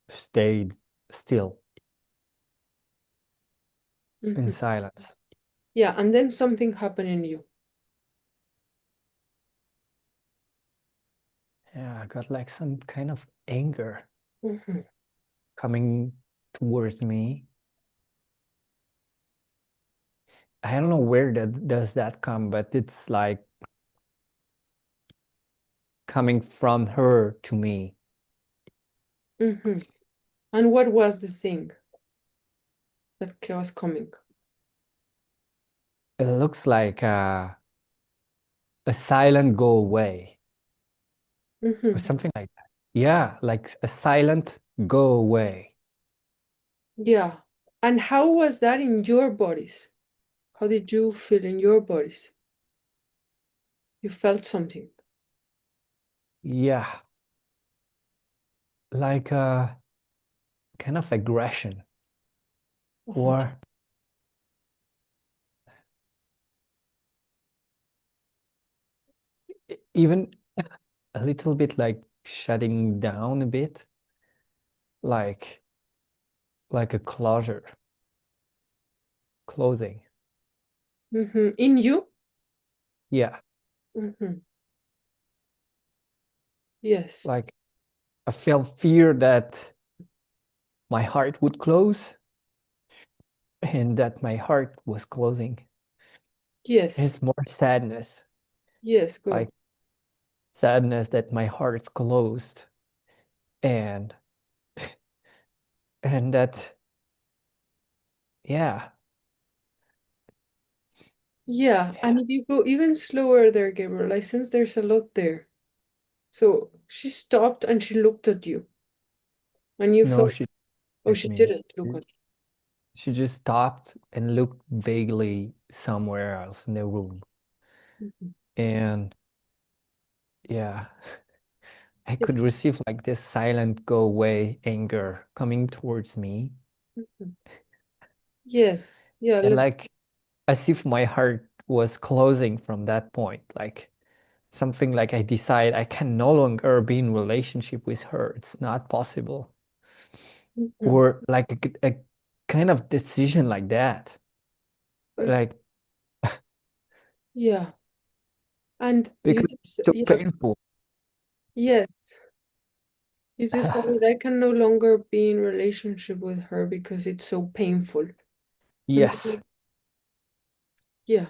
stayed still in Mhm. silence. Yeah, and then something happened in you. Yeah, I got like some kind of anger Mhm. coming towards me. I don't know where that does that come, but it's like coming from her to me. Mhm. And what was the thing that was coming? It looks like a silent go away or Mhm. something like that. Yeah, like a silent go away. Yeah. And how was that in your bodies? How did you feel in your bodies? You felt something. Yeah, like a kind of aggression Uh-huh. or even a little bit like shutting down a bit, like like a closing. In you? Yeah, Hmm. Yes. like I felt fear that my heart would close and that my heart was closing. Yes. It's more sadness, Yes. Go. like sadness that my heart's closed and that yeah, Yeah. yeah. And if you go even slower there, Gabriel, I sense there's a lot there. So she stopped and she looked at you, and you No, felt, she oh, at she me. didn't look at She just stopped and looked vaguely somewhere else in the room. you. Mhm. And yeah, I Yes. could receive like this silent go away anger coming towards me. Mhm. Yes. Yeah. And like as if my heart was closing from that point. Like something like I decide I can no longer be in relationship with her. It's not possible. Or like a kind of decision like that. Like Yeah. And you because just, it's so yeah, painful. yes. You decided I can no longer be in relationship with her because it's so painful. And Yes. yeah,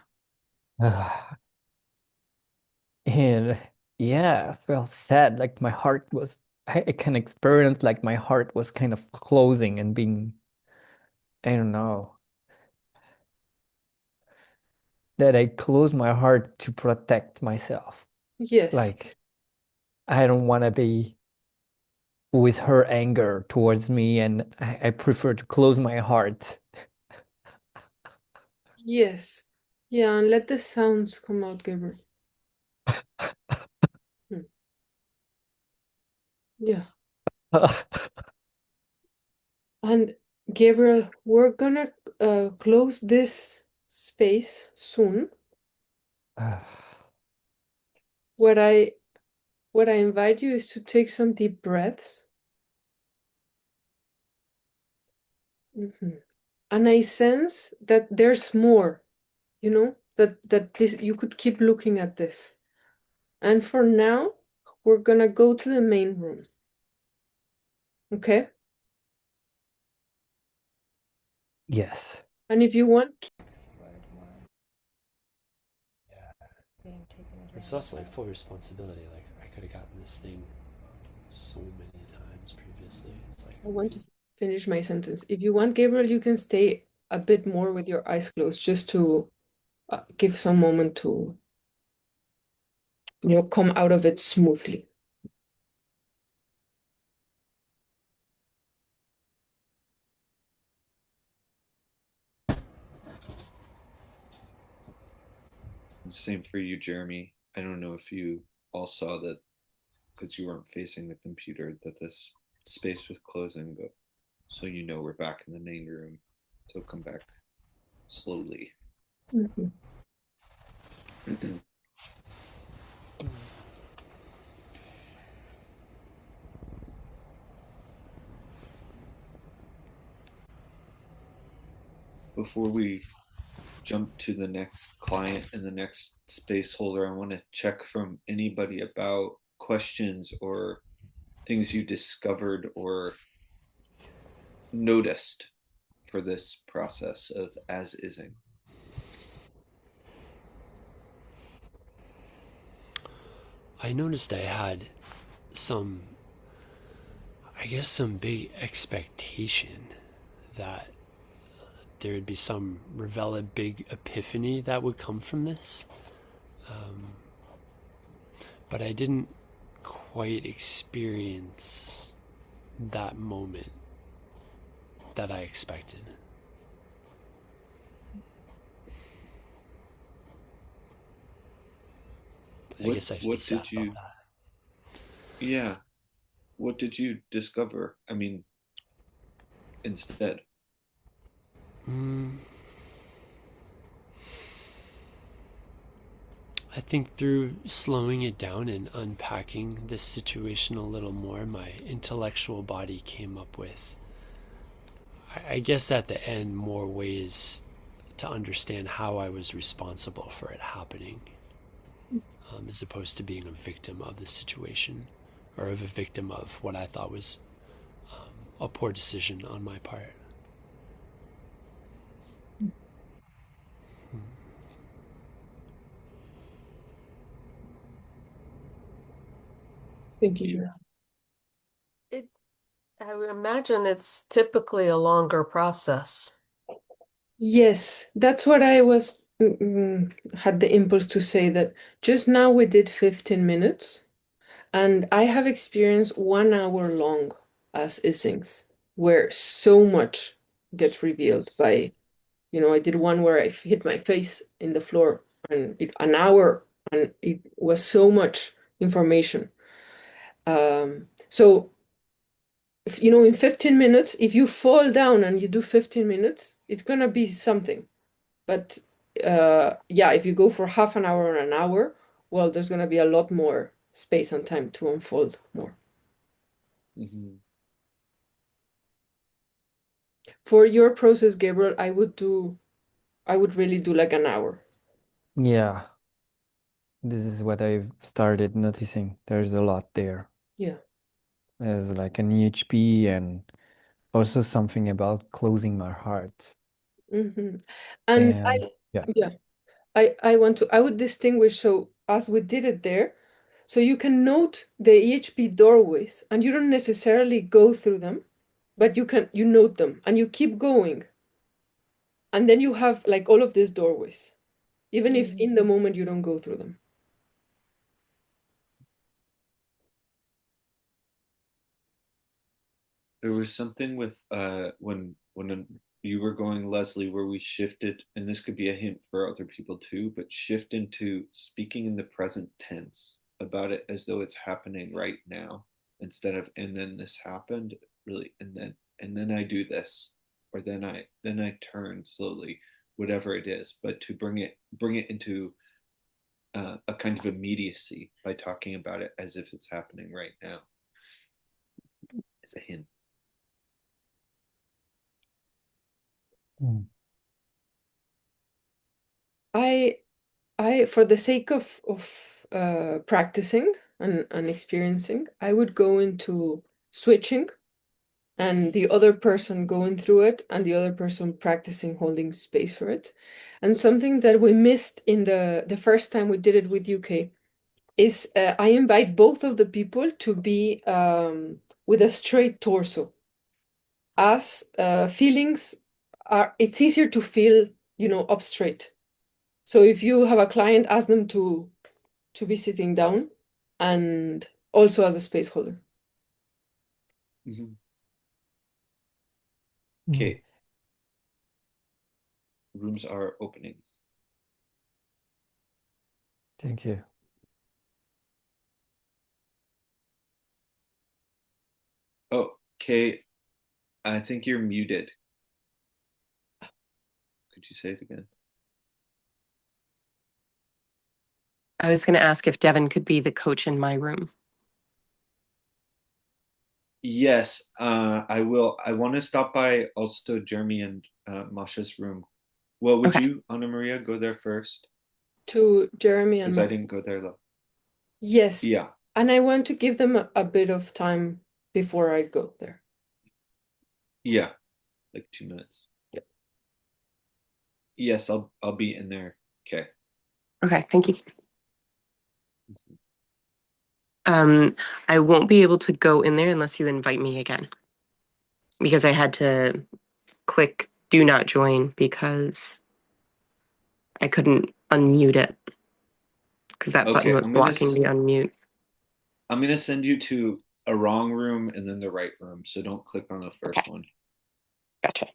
And yeah, I felt sad. Like my heart was, I can experience like my heart was kind of closing and being, I don't know, that I closed my heart to protect myself. yes, Like I don't want to be with her anger towards me, and I prefer to close my heart. yes. Yeah, and let the sounds come out, Gabriel. Hmm. Yeah. And Gabriel, we're gonna close this space soon. What I invite you is to take some deep breaths. And I sense that there's more, that this you could keep looking at this. And for now, we're gonna go to the main room. Okay? Yes. And if you want, It's also like full responsibility. Like I could have gotten this thing so many times previously. It's like I want to finish my sentence. If you want, Gabriel, you can stay a bit more with your eyes closed just to give some moment to, come out of it smoothly. Same for you, Jeremy. I don't know if you all saw that because you weren't facing the computer that this space was closing, but so we're back in the main room. So come back slowly. Before we jump to the next client and the next space holder, I want to check from anybody about questions or things you discovered or noticed for this process of as ising. I noticed I had some, I guess, some big expectation that there would be some Revella big epiphany that would come from this. But I didn't quite experience that moment that I expected. I guess I feel What sad did about you yeah, what did you discover? I mean, instead. that. I think through slowing it down and unpacking this situation a little more, my intellectual body came up with, I guess at the end, more ways to understand how I was responsible for it happening, as opposed to being a victim of the situation or of a victim of what I thought was a poor decision on my part. Thank you. I would imagine it's typically a longer process. Yes, that's what I was had the impulse to say that just now we did 15 minutes and I have experienced 1 hour long as Isings where so much gets revealed by, I did one where I hit my face in the floor and an hour and it was so much information. So if, in 15 minutes, if you fall down and you do 15 minutes, it's gonna be something. But yeah, if you go for half an hour or an hour, well, there's going to be a lot more space and time to unfold more. Mm-hmm. For your process, Gabriel, I would really do like an hour. Yeah, this is what I've started noticing. There's a lot there. Yeah. There's like an EHP and also something about closing my heart. Mm-hmm. And And yeah. yeah, I would distinguish, so as we did it there, so you can note the EHP doorways and you don't necessarily go through them, but you note them and you keep going. And then you have like all of these doorways, even if in the moment you don't go through them. There was something with when you were going, Leslie, where we shifted, and this could be a hint for other people too, but shift into speaking in the present tense about it as though it's happening right now, instead of and then this happened, really, and then I do this, or then I turn slowly, whatever it is, but to bring it into a kind of immediacy by talking about it as if it's happening right now. As a hint. Mm. I for the sake of practicing and experiencing, I would go into switching and the other person going through it and the other person practicing holding space for it. And something that we missed in the first time we did it with UK is I invite both of the people to be with a straight torso, as feelings are, it's easier to feel, up straight. So if you have a client, ask them to be sitting down and also as a space holder. Mm-hmm. Mm. Okay. Rooms are opening. Thank you. Oh, okay. I think you're muted. Could you say it again? I was going to ask if Devin could be the coach in my room. Yes, I will. I want to stop by also Jeremy and Masha's room. Well, would Okay. you, Anna Maria, go there first? To Jeremy and Because I Mark. didn't go there though. Yes. Yeah, And I want to give them a bit of time before I go there. yeah, like 2 minutes. Yeah. Yes, I'll be in there. Okay. Okay. Thank you. I won't be able to go in there unless you invite me again because I had to click do not join because I couldn't unmute it because that button Okay, was blocking the unmute. I'm gonna send you to a wrong room and then the right room. So don't click on the first Okay. one. Gotcha.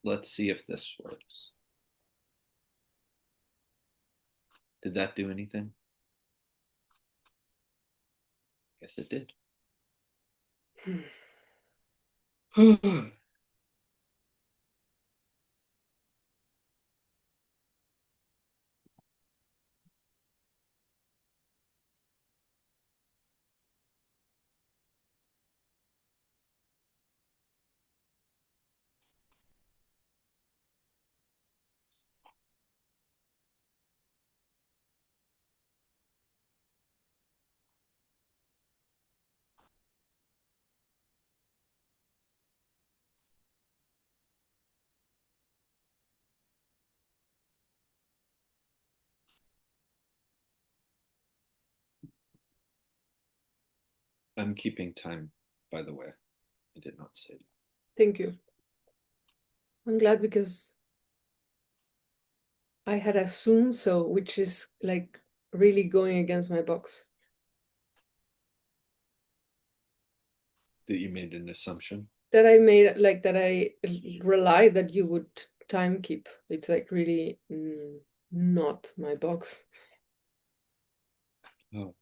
Let's see if this works. Did that do anything? Yes, it did. I'm keeping time, by the way. I did not say that. Thank you. I'm glad because I had assumed so, which is like really going against my box. That you made an assumption. That I made, like that I relied that you would time keep. It's like really not my box. Oh.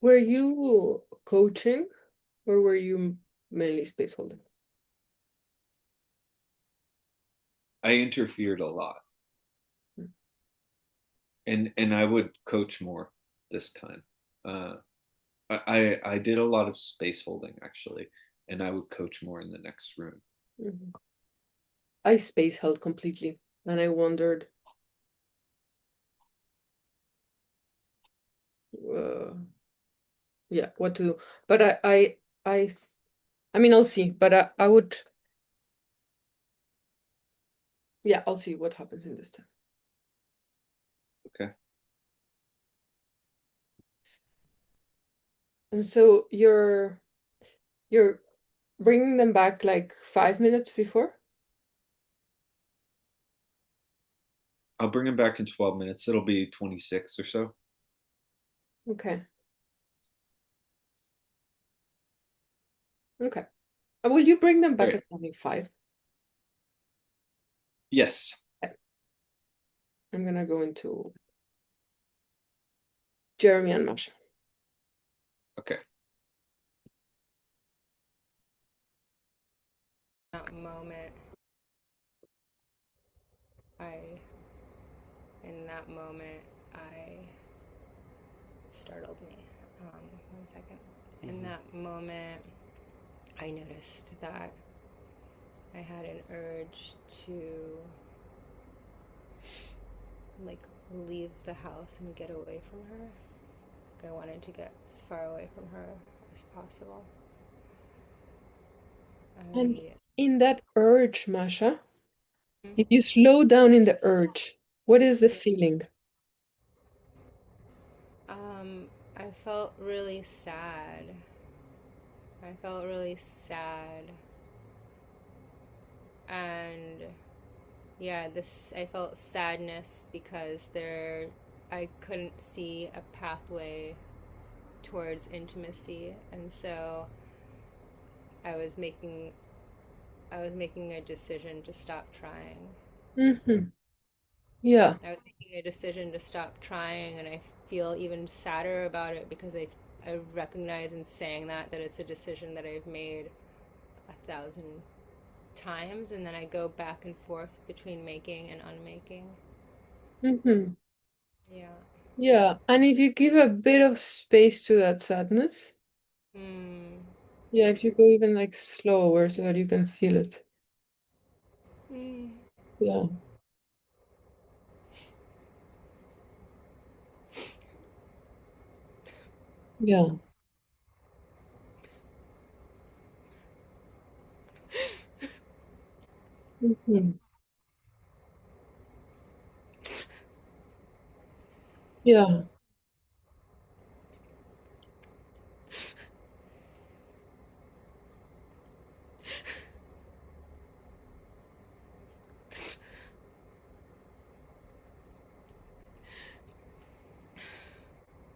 Were you coaching or were you mainly space holding? I interfered a lot, Hmm. and I would coach more this time. Uh, I did a lot of space holding actually, and I would coach more in the next room. Mhm. I space held completely, and I wondered, uh, yeah, what to do. But I mean, I'll see. But I would, yeah, I'll see what happens in this time. Okay. And so you're bringing them back like 5 minutes before? I'll bring him back in 12 minutes. It'll be 26 or so. Okay. Okay. Will you bring them back Great. at 25? Yes. Okay. I'm gonna go into Jeremy and Masha. Okay. That moment, I, in that moment, I startled me. 1 second. In that moment, I noticed that I had an urge to like leave the house and get away from her. I wanted to get as far away from her as possible. And I in that urge, Masha, if you slow down in the urge, what is the feeling? I felt really sad. I felt really sad. And yeah, this I felt sadness because I couldn't see a pathway towards intimacy, and so I was making I was making a decision to stop trying. Mm-hmm. Yeah. I was making a decision to stop trying, and I feel even sadder about it because I recognize in saying that it's a decision that I've made 1,000 times, and then I go back and forth between making and unmaking. Mm-hmm. Yeah. Yeah. And if you give a bit of space to that sadness, Mm. yeah, if you go even like slower so that you can feel it. Mm. Yeah. Yeah. Mm-hmm. Yeah.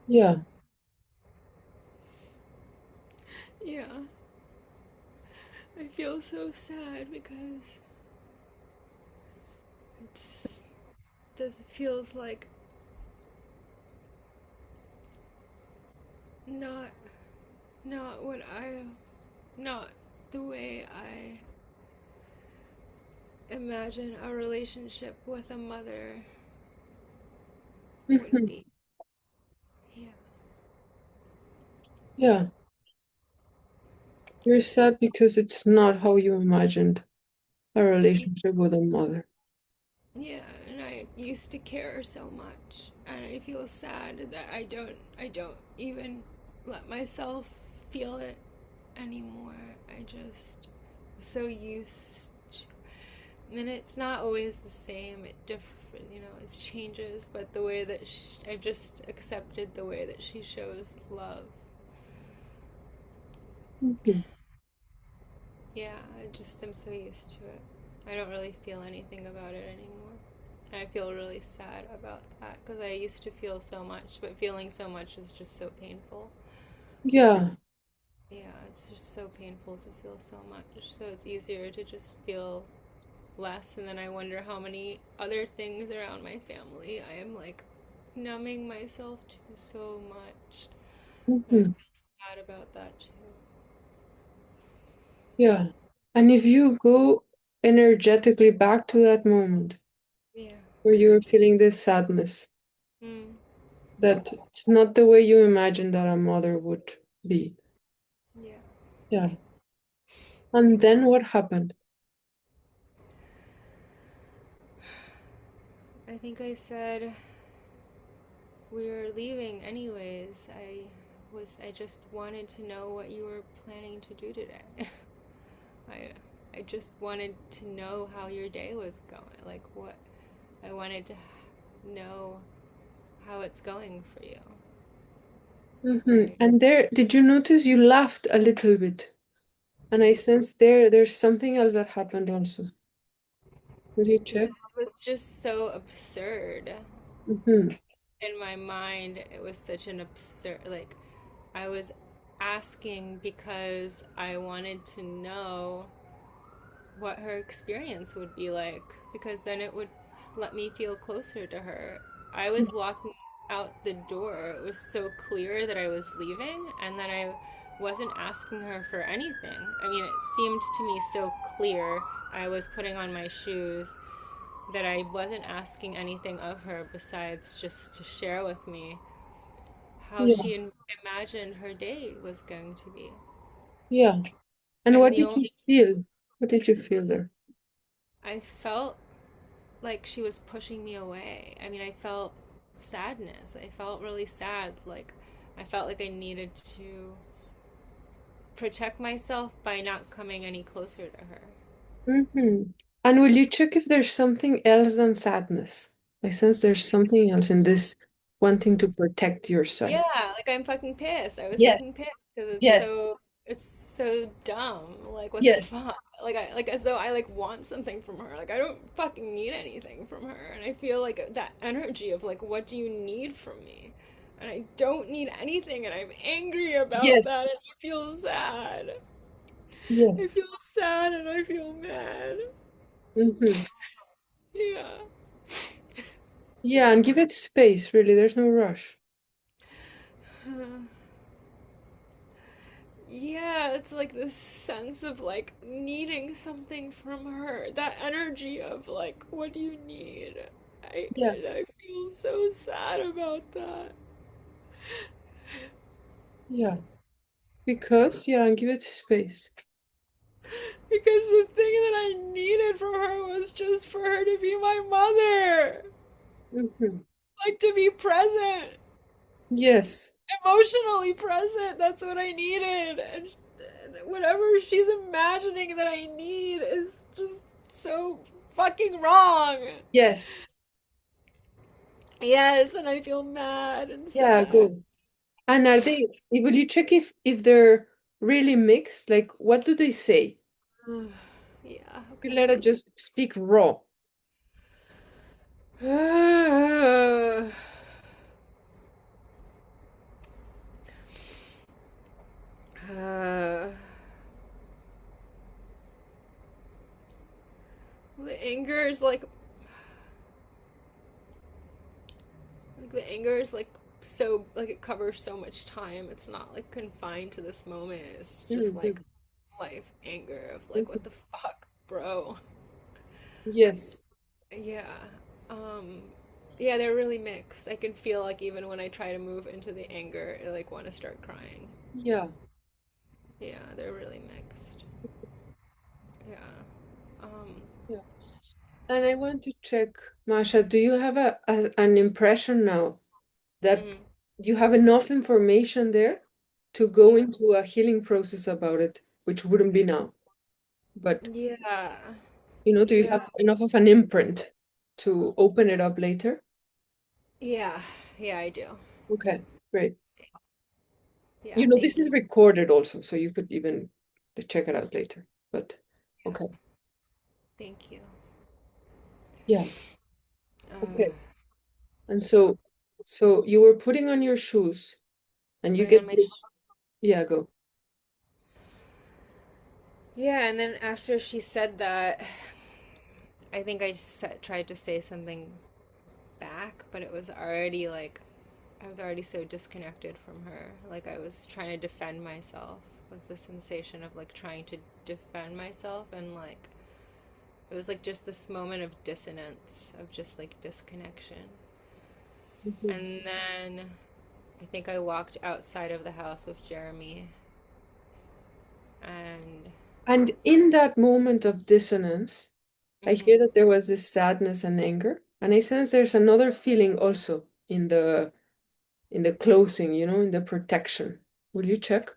Yeah. Yeah. I feel so sad because it's this feels like not not what I not the way I imagine a relationship with a mother would Mm-hmm. be. Yeah. Yeah. You're sad because it's not how you imagined a relationship with a mother. Yeah, and I used to care so much, and I feel sad that I don't even let myself feel it anymore. I just so used to, and it's not always the same. It different, it changes, but the way that I've just accepted the way that she shows love. Mm-hmm. Yeah, I just am so used to it. I don't really feel anything about it anymore. And I feel really sad about that because I used to feel so much, but feeling so much is just so painful. Yeah. Yeah, it's just so painful to feel so much. So it's easier to just feel less. And then I wonder how many other things around my family I am like numbing myself to so much. I Mhm. feel sad about that too. Yeah. And if you go energetically back to that moment Yeah. where you were feeling this sadness, Mm. that it's not the way you imagine that a mother would be. Yeah. Yeah. And then what happened? I think I said we're leaving anyways. I just wanted to know what you were planning to do today. I I just wanted to know how your day was going. Like what I wanted to know how it's going for you. Like And there, did you notice you laughed a little bit? And I sense there's something else that happened also. Will you yeah, check? it was just so absurd. Mm-hmm. In my mind, it was such an absurd like I was asking because I wanted to know what her experience would be like because then it would let me feel closer to her. I was walking out the door. It was so clear that I was leaving and that I wasn't asking her for anything. I mean, it seemed to me so clear. I was putting on my shoes that I wasn't asking anything of her besides just to share with me how Yeah, she imagined her day was going to be. yeah. And And what the did you only feel? What did you feel there? I felt like she was pushing me away. I mean, I felt sadness. I felt really sad. Like, I felt like I needed to protect myself by not coming any closer to her. Mm-hmm. And will you check if there's something else than sadness? I sense there's something else in this wanting to protect yourself. Yeah, like I'm fucking pissed. I was Yes, fucking pissed because yes, it's so dumb. Like, what the yes, fuck? Like as though I like want something from her. Like I don't fucking need anything from her. And I feel like that energy of like, what do you need from me? And I don't need anything, and I'm angry about yes, that, and I feel sad. I yes. feel sad and I feel mad. Mm-hmm. Yeah. Yeah, and give it space, really. There's no rush. Yeah, it's like this sense of like needing something from her. That energy of like, what do you need? Yeah, And I feel so sad about that. yeah. Because, yeah, and give it space. Because the thing that I needed from her was just for her to be my mother. Mm-hmm. Like to be present, Yes, emotionally present. That's what I needed. And whatever she's imagining that I need is just so fucking wrong. yes. Yes, and I feel mad and Yeah, sad. good. And are they, will you check if they're really mixed? Like, what do they say? Yeah, You okay. let it just speak raw. Uh, the anger is like the anger is like so like it covers so much time. It's not like confined to this moment. It's just like Mhm, life anger of like what mhm. the fuck, bro. Yes. Yeah. Um yeah, they're really mixed. I can feel like even when I try to move into the anger, I like want to start crying. Yeah. Yeah, they're really mixed. Yeah. Yeah. And I want to check, Masha, do you have an impression now that Mm, you have enough information there to go yeah. into a healing process about it, which wouldn't be now? But, Yeah. do you Yeah. have enough of an imprint to open it up later? Yeah. Yeah, I do. Okay, great. Yeah, This thank is you. recorded also, so you could even check it out later. But Yeah, okay, thank you. yeah, Uh, okay. And so you were putting on your shoes, and you putting get on my this. Yeah, go. Yeah, and then after she said that, I think I tried to say something back, but it was already like I was already so disconnected from her. Like I was trying to defend myself. It was the sensation of like trying to defend myself, and like it was like just this moment of dissonance, of just like disconnection. Mhm. And then I think I walked outside of the house with Jeremy, and And in that moment of dissonance, I hear mhm. that there was this sadness and anger, and I sense there's another feeling also in the closing, you know, in the protection. Will you check?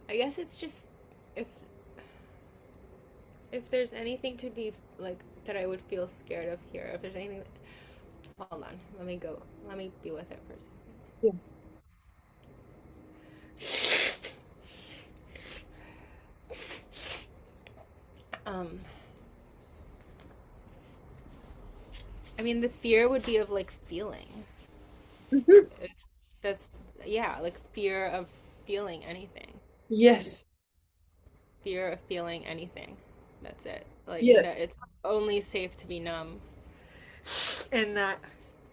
I guess it's just if if there's anything to be like that I would feel scared of here. If there's anything, hold on, let me go. Let me be with it for a second. Yeah. Um, I mean, the fear would be of like feeling. Mhm. It's that's yeah, like fear of feeling anything. Yes, Fear of feeling anything. That's it. Like yes, that it's only safe to be numb in that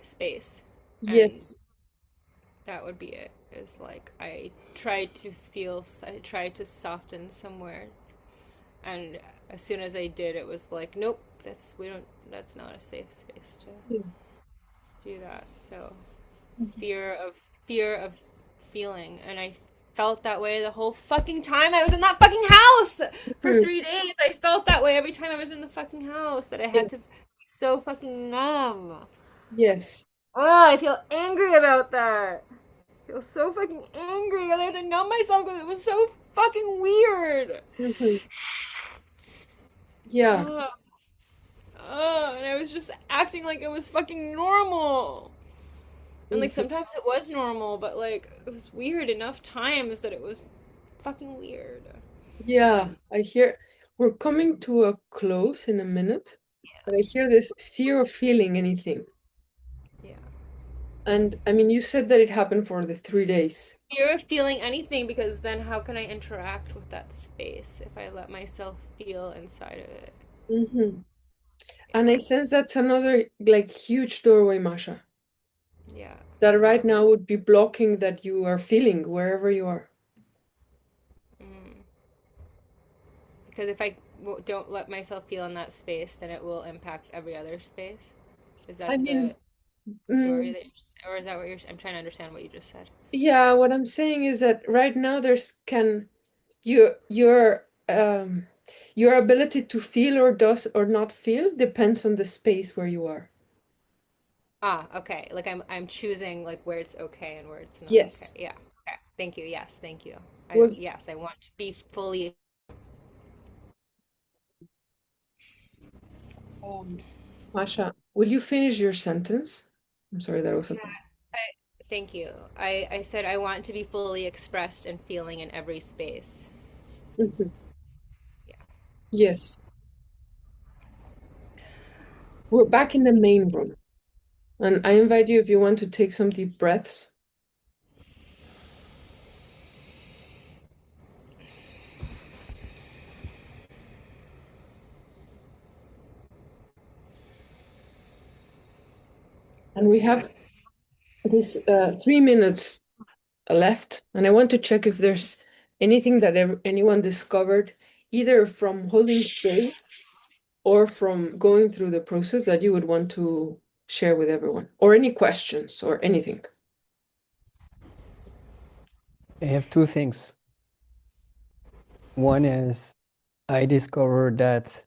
space. And yes, that would be it. Is like I tried to feel I tried to soften somewhere, and as soon as I did it was like nope, that's not a safe space to yeah. do that. So Mhm. fear of fear of feeling, and I felt that way the whole fucking time I was in that fucking house for Mhm. 3 days. I felt that way every time I was in the fucking house, that I Yeah. had to be so fucking numb. Yes. Oh, I feel angry about that. I feel so fucking angry. I had to numb myself because it was so fucking weird. Mhm. Yeah. Oh, and I was just acting like it was fucking normal. And like Mhm. sometimes it was normal, but like it was weird enough times that it was fucking weird. Yeah, I hear we're coming to a close in a minute, but I Yeah. hear this fear of feeling anything. Yeah. And I mean, you said that it happened for the 3 days. Fear of feeling anything, because then how can I interact with that space if I let myself feel inside of it? Hmm. Yeah. And I sense that's another like huge doorway, Masha, Yeah. that right now would be blocking that you are feeling wherever you are. Mm. Because if I don't let myself feel in that space, then it will impact every other space. Is I that the mean, story mm, that or is that what you're, I'm trying to understand what you just said. yeah, what I'm saying is that right now there's can your ability to feel or does or not feel depends on the space where you are. Ah, okay. Like I'm choosing like where it's okay and where it's not okay. Yes. Yeah. Okay. Thank you. Yes, thank you. Well, Yes, I want to be fully. um, Masha, will you finish your sentence? I'm sorry, that was a bit. I, thank you. I said I want to be fully expressed and feeling in every space. Mhm. Yeah. Yes. We're back in the main room. And I invite you if you want to take some deep breaths. And we have this 3 minutes left. And I want to check if there's anything that anyone discovered, either from holding space or from going through the process that you would want to share with everyone, or any questions or anything. I have two things. One is I discovered that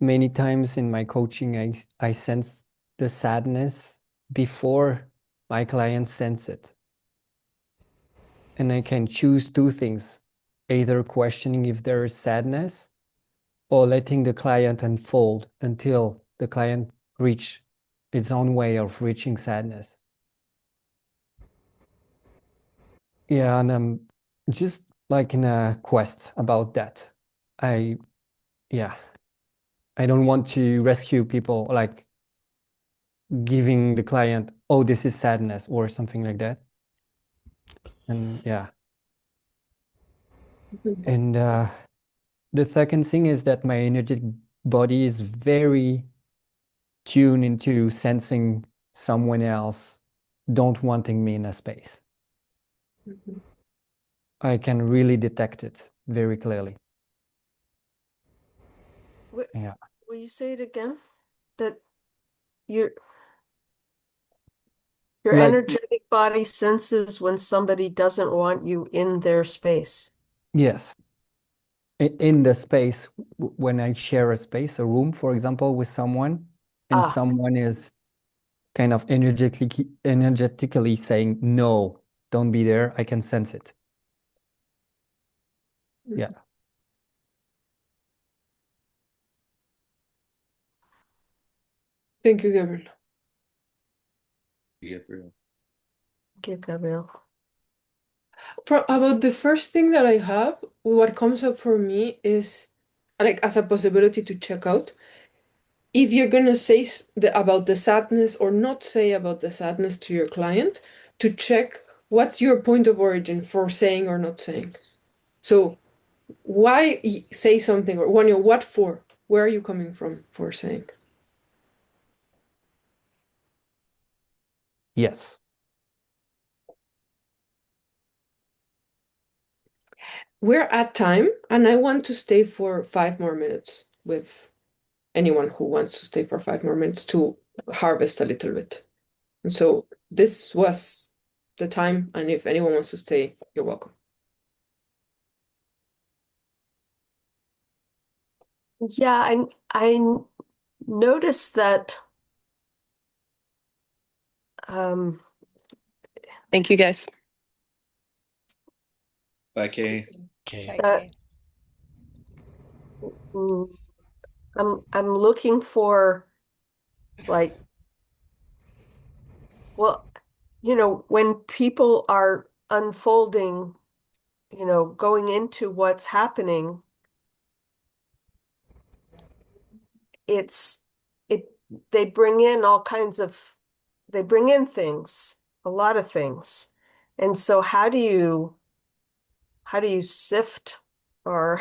many times in my coaching, I sense the sadness before my clients sense it. And I can choose two things, either questioning if there is sadness or letting the client unfold until the client reach its own way of reaching sadness. Yeah, and I'm just like in a quest about that. I, yeah, I don't want to rescue people, like giving the client, oh, this is sadness or something like that. And yeah, And the second thing is that my energetic body is very tuned into sensing someone else don't wanting me in a space. I can really detect it very clearly. Yeah. Will you say it again? That your Like, energetic body senses when somebody doesn't want you in their space. yes, in the space, when I share a space, a room, for example, with someone, and Ah, someone is kind of energetically saying, no, don't be there, I can sense it. Yeah. Thank you, Gabriel. Gabriel. thank you, Gabriel. About the first thing that I have, what comes up for me is like as a possibility to check out if you're gonna say about the sadness or not say about the sadness to your client, to check what's your point of origin for saying or not saying. So why say something, or when you what for? Where are you coming from for saying? Yes. We're at time, and I want to stay for 5 more minutes with anyone who wants to stay for 5 more minutes to harvest a little bit. And so this was the time, and if anyone wants to stay, you're welcome. Yeah, I noticed that um Thank you, guys. Bye, Kay. Okay. that mm, I'm looking for like, well, when people are unfolding, going into what's happening, it's it they bring in all kinds of they bring in things, a lot of things. And so how do you sift or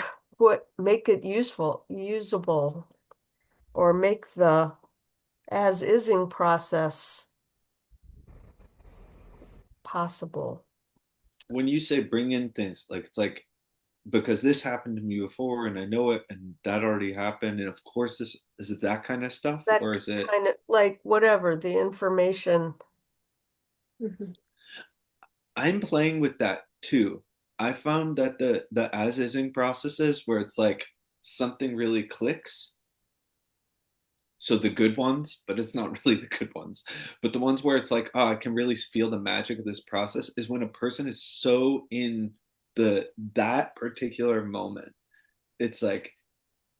make it usable, or make the as-ising process possible? When you say bring in things, like it's like because this happened to me before and I know it and that already happened and of course this is it that kind of stuff That or is it kind of like whatever the information. Mhm. I'm playing with that too. I found that the as ising processes where it's like something really clicks. So the good ones, but it's not really the good ones. But the ones where it's like, oh, I can really feel the magic of this process is when a person is so in that particular moment. It's like,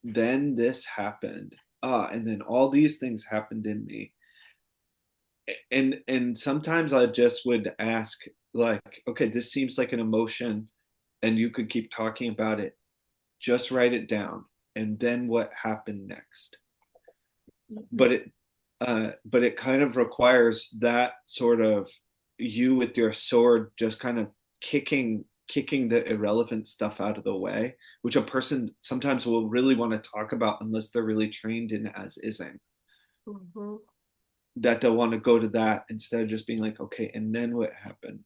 then this happened. And then all these things happened in me. And sometimes I just would ask, like, okay, this seems like an emotion, and you could keep talking about it. Just write it down. And then what happened next? But it kind of requires that sort of you with your sword just kind of kicking the irrelevant stuff out of the way, which a person sometimes will really want to talk about unless they're really trained in as ising, Mhm, that they'll want to go to that instead of just being like, okay, and then what happened?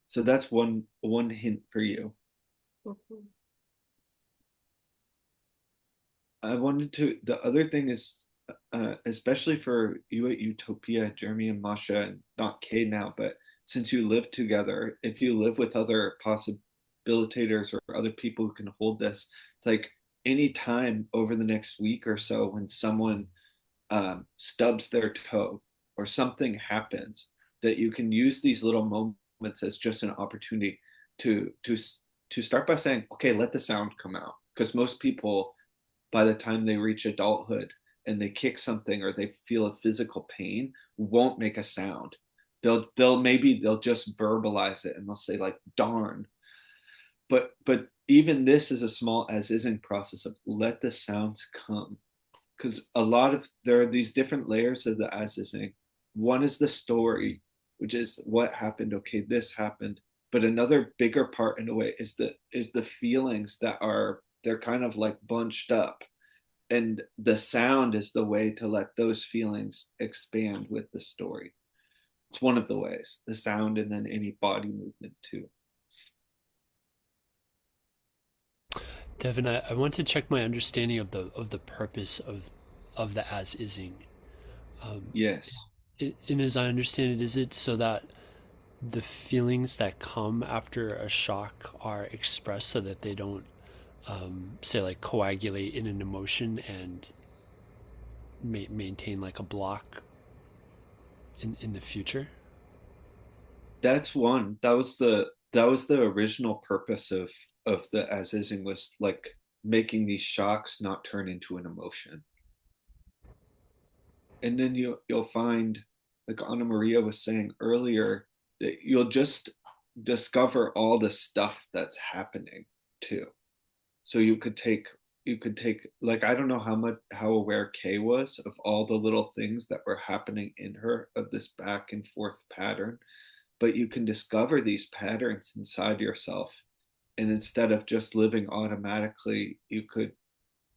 So that's one hint for you. mhm. I wanted to. The other thing is, especially for you at Utopia, Jeremy and Masha, and not Kay now, but since you live together, if you live with other possibilitators or other people who can hold this, it's like any time over the next week or so when someone stubs their toe or something happens, that you can use these little moments as just an opportunity to to to start by saying, okay, let the sound come out, because most people by the time they reach adulthood and they kick something or they feel a physical pain won't make a sound. They'll just verbalize it and they'll say like darn. But even this is a small as isn't process of let the sounds come, because a lot of there are these different layers of the as ising. One is the story, which is what happened. Okay, this happened. But another bigger part in a way is the feelings that are, they're kind of like bunched up, and the sound is the way to let those feelings expand with the story. It's one of the ways, the sound, and then any body movement too. Devin, I want to check my understanding of the purpose of the as ising. Yes, And as I understand it, is it so that the feelings that come after a shock are expressed so that they don't, say, like coagulate in an emotion and maintain like a block in the future? that's one. That was the original purpose of the as ising, was like making these shocks not turn into an emotion. And then you'll find, like Anna Maria was saying earlier, that you'll just discover all the stuff that's happening too. So you could take, like, I don't know how aware Kay was of all the little things that were happening in her, of this back and forth pattern, but you can discover these patterns inside yourself, and instead of just living automatically, you could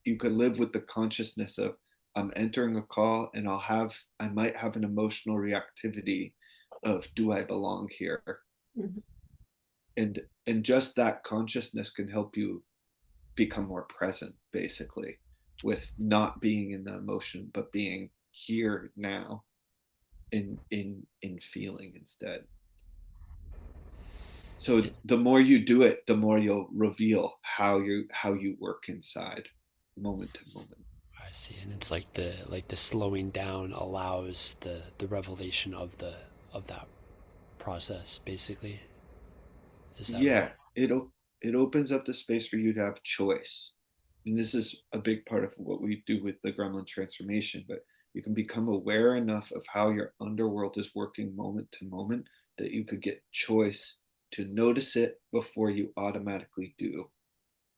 live with the consciousness of, I'm entering a call, and I might have an emotional reactivity of, do I belong here? Mm-hmm. And just that consciousness can help you become more present, basically, with not being in the emotion but being here now, in feeling instead. So the more you do it, the more you'll reveal how you work inside, moment to moment. I see, and it's like the slowing down allows the revelation of that process, basically. Is that right? Yeah, it opens up the space for you to have choice. And this is a big part of what we do with the gremlin transformation, but you can become aware enough of how your underworld is working moment to moment that you could get choice to notice it before you automatically do,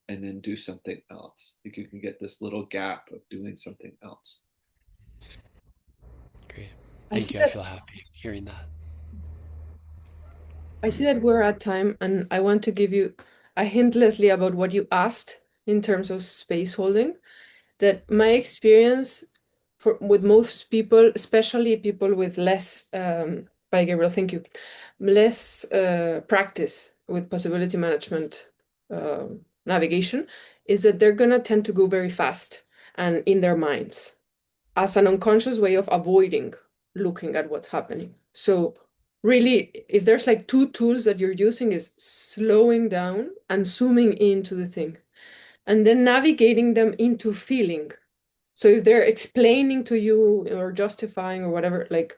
and then do something else. Like, you can get this little gap of doing something else. Great. I Thank see you. I that feel happy hearing that. I see that we're at time, and I want to give you a hint, Leslie, about what you asked in terms of space holding. That my experience with most people, especially people with less, by Gabriel, thank you, less practice with possibility management navigation, is that they're gonna tend to go very fast and in their minds as an unconscious way of avoiding looking at what's happening. So really, if there's like two tools that you're using, is slowing down and zooming into the thing, and then navigating them into feeling. So if they're explaining to you or justifying or whatever, like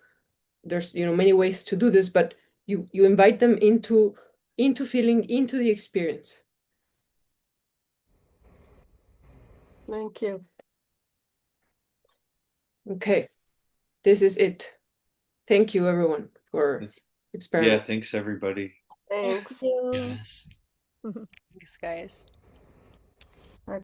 there's many ways to do this, but you invite them into feeling, into the experience. Thank you. Okay, this is it. Thank you everyone for Yeah, experimenting. thanks everybody. Thanks. You. Yes. Thanks, guys.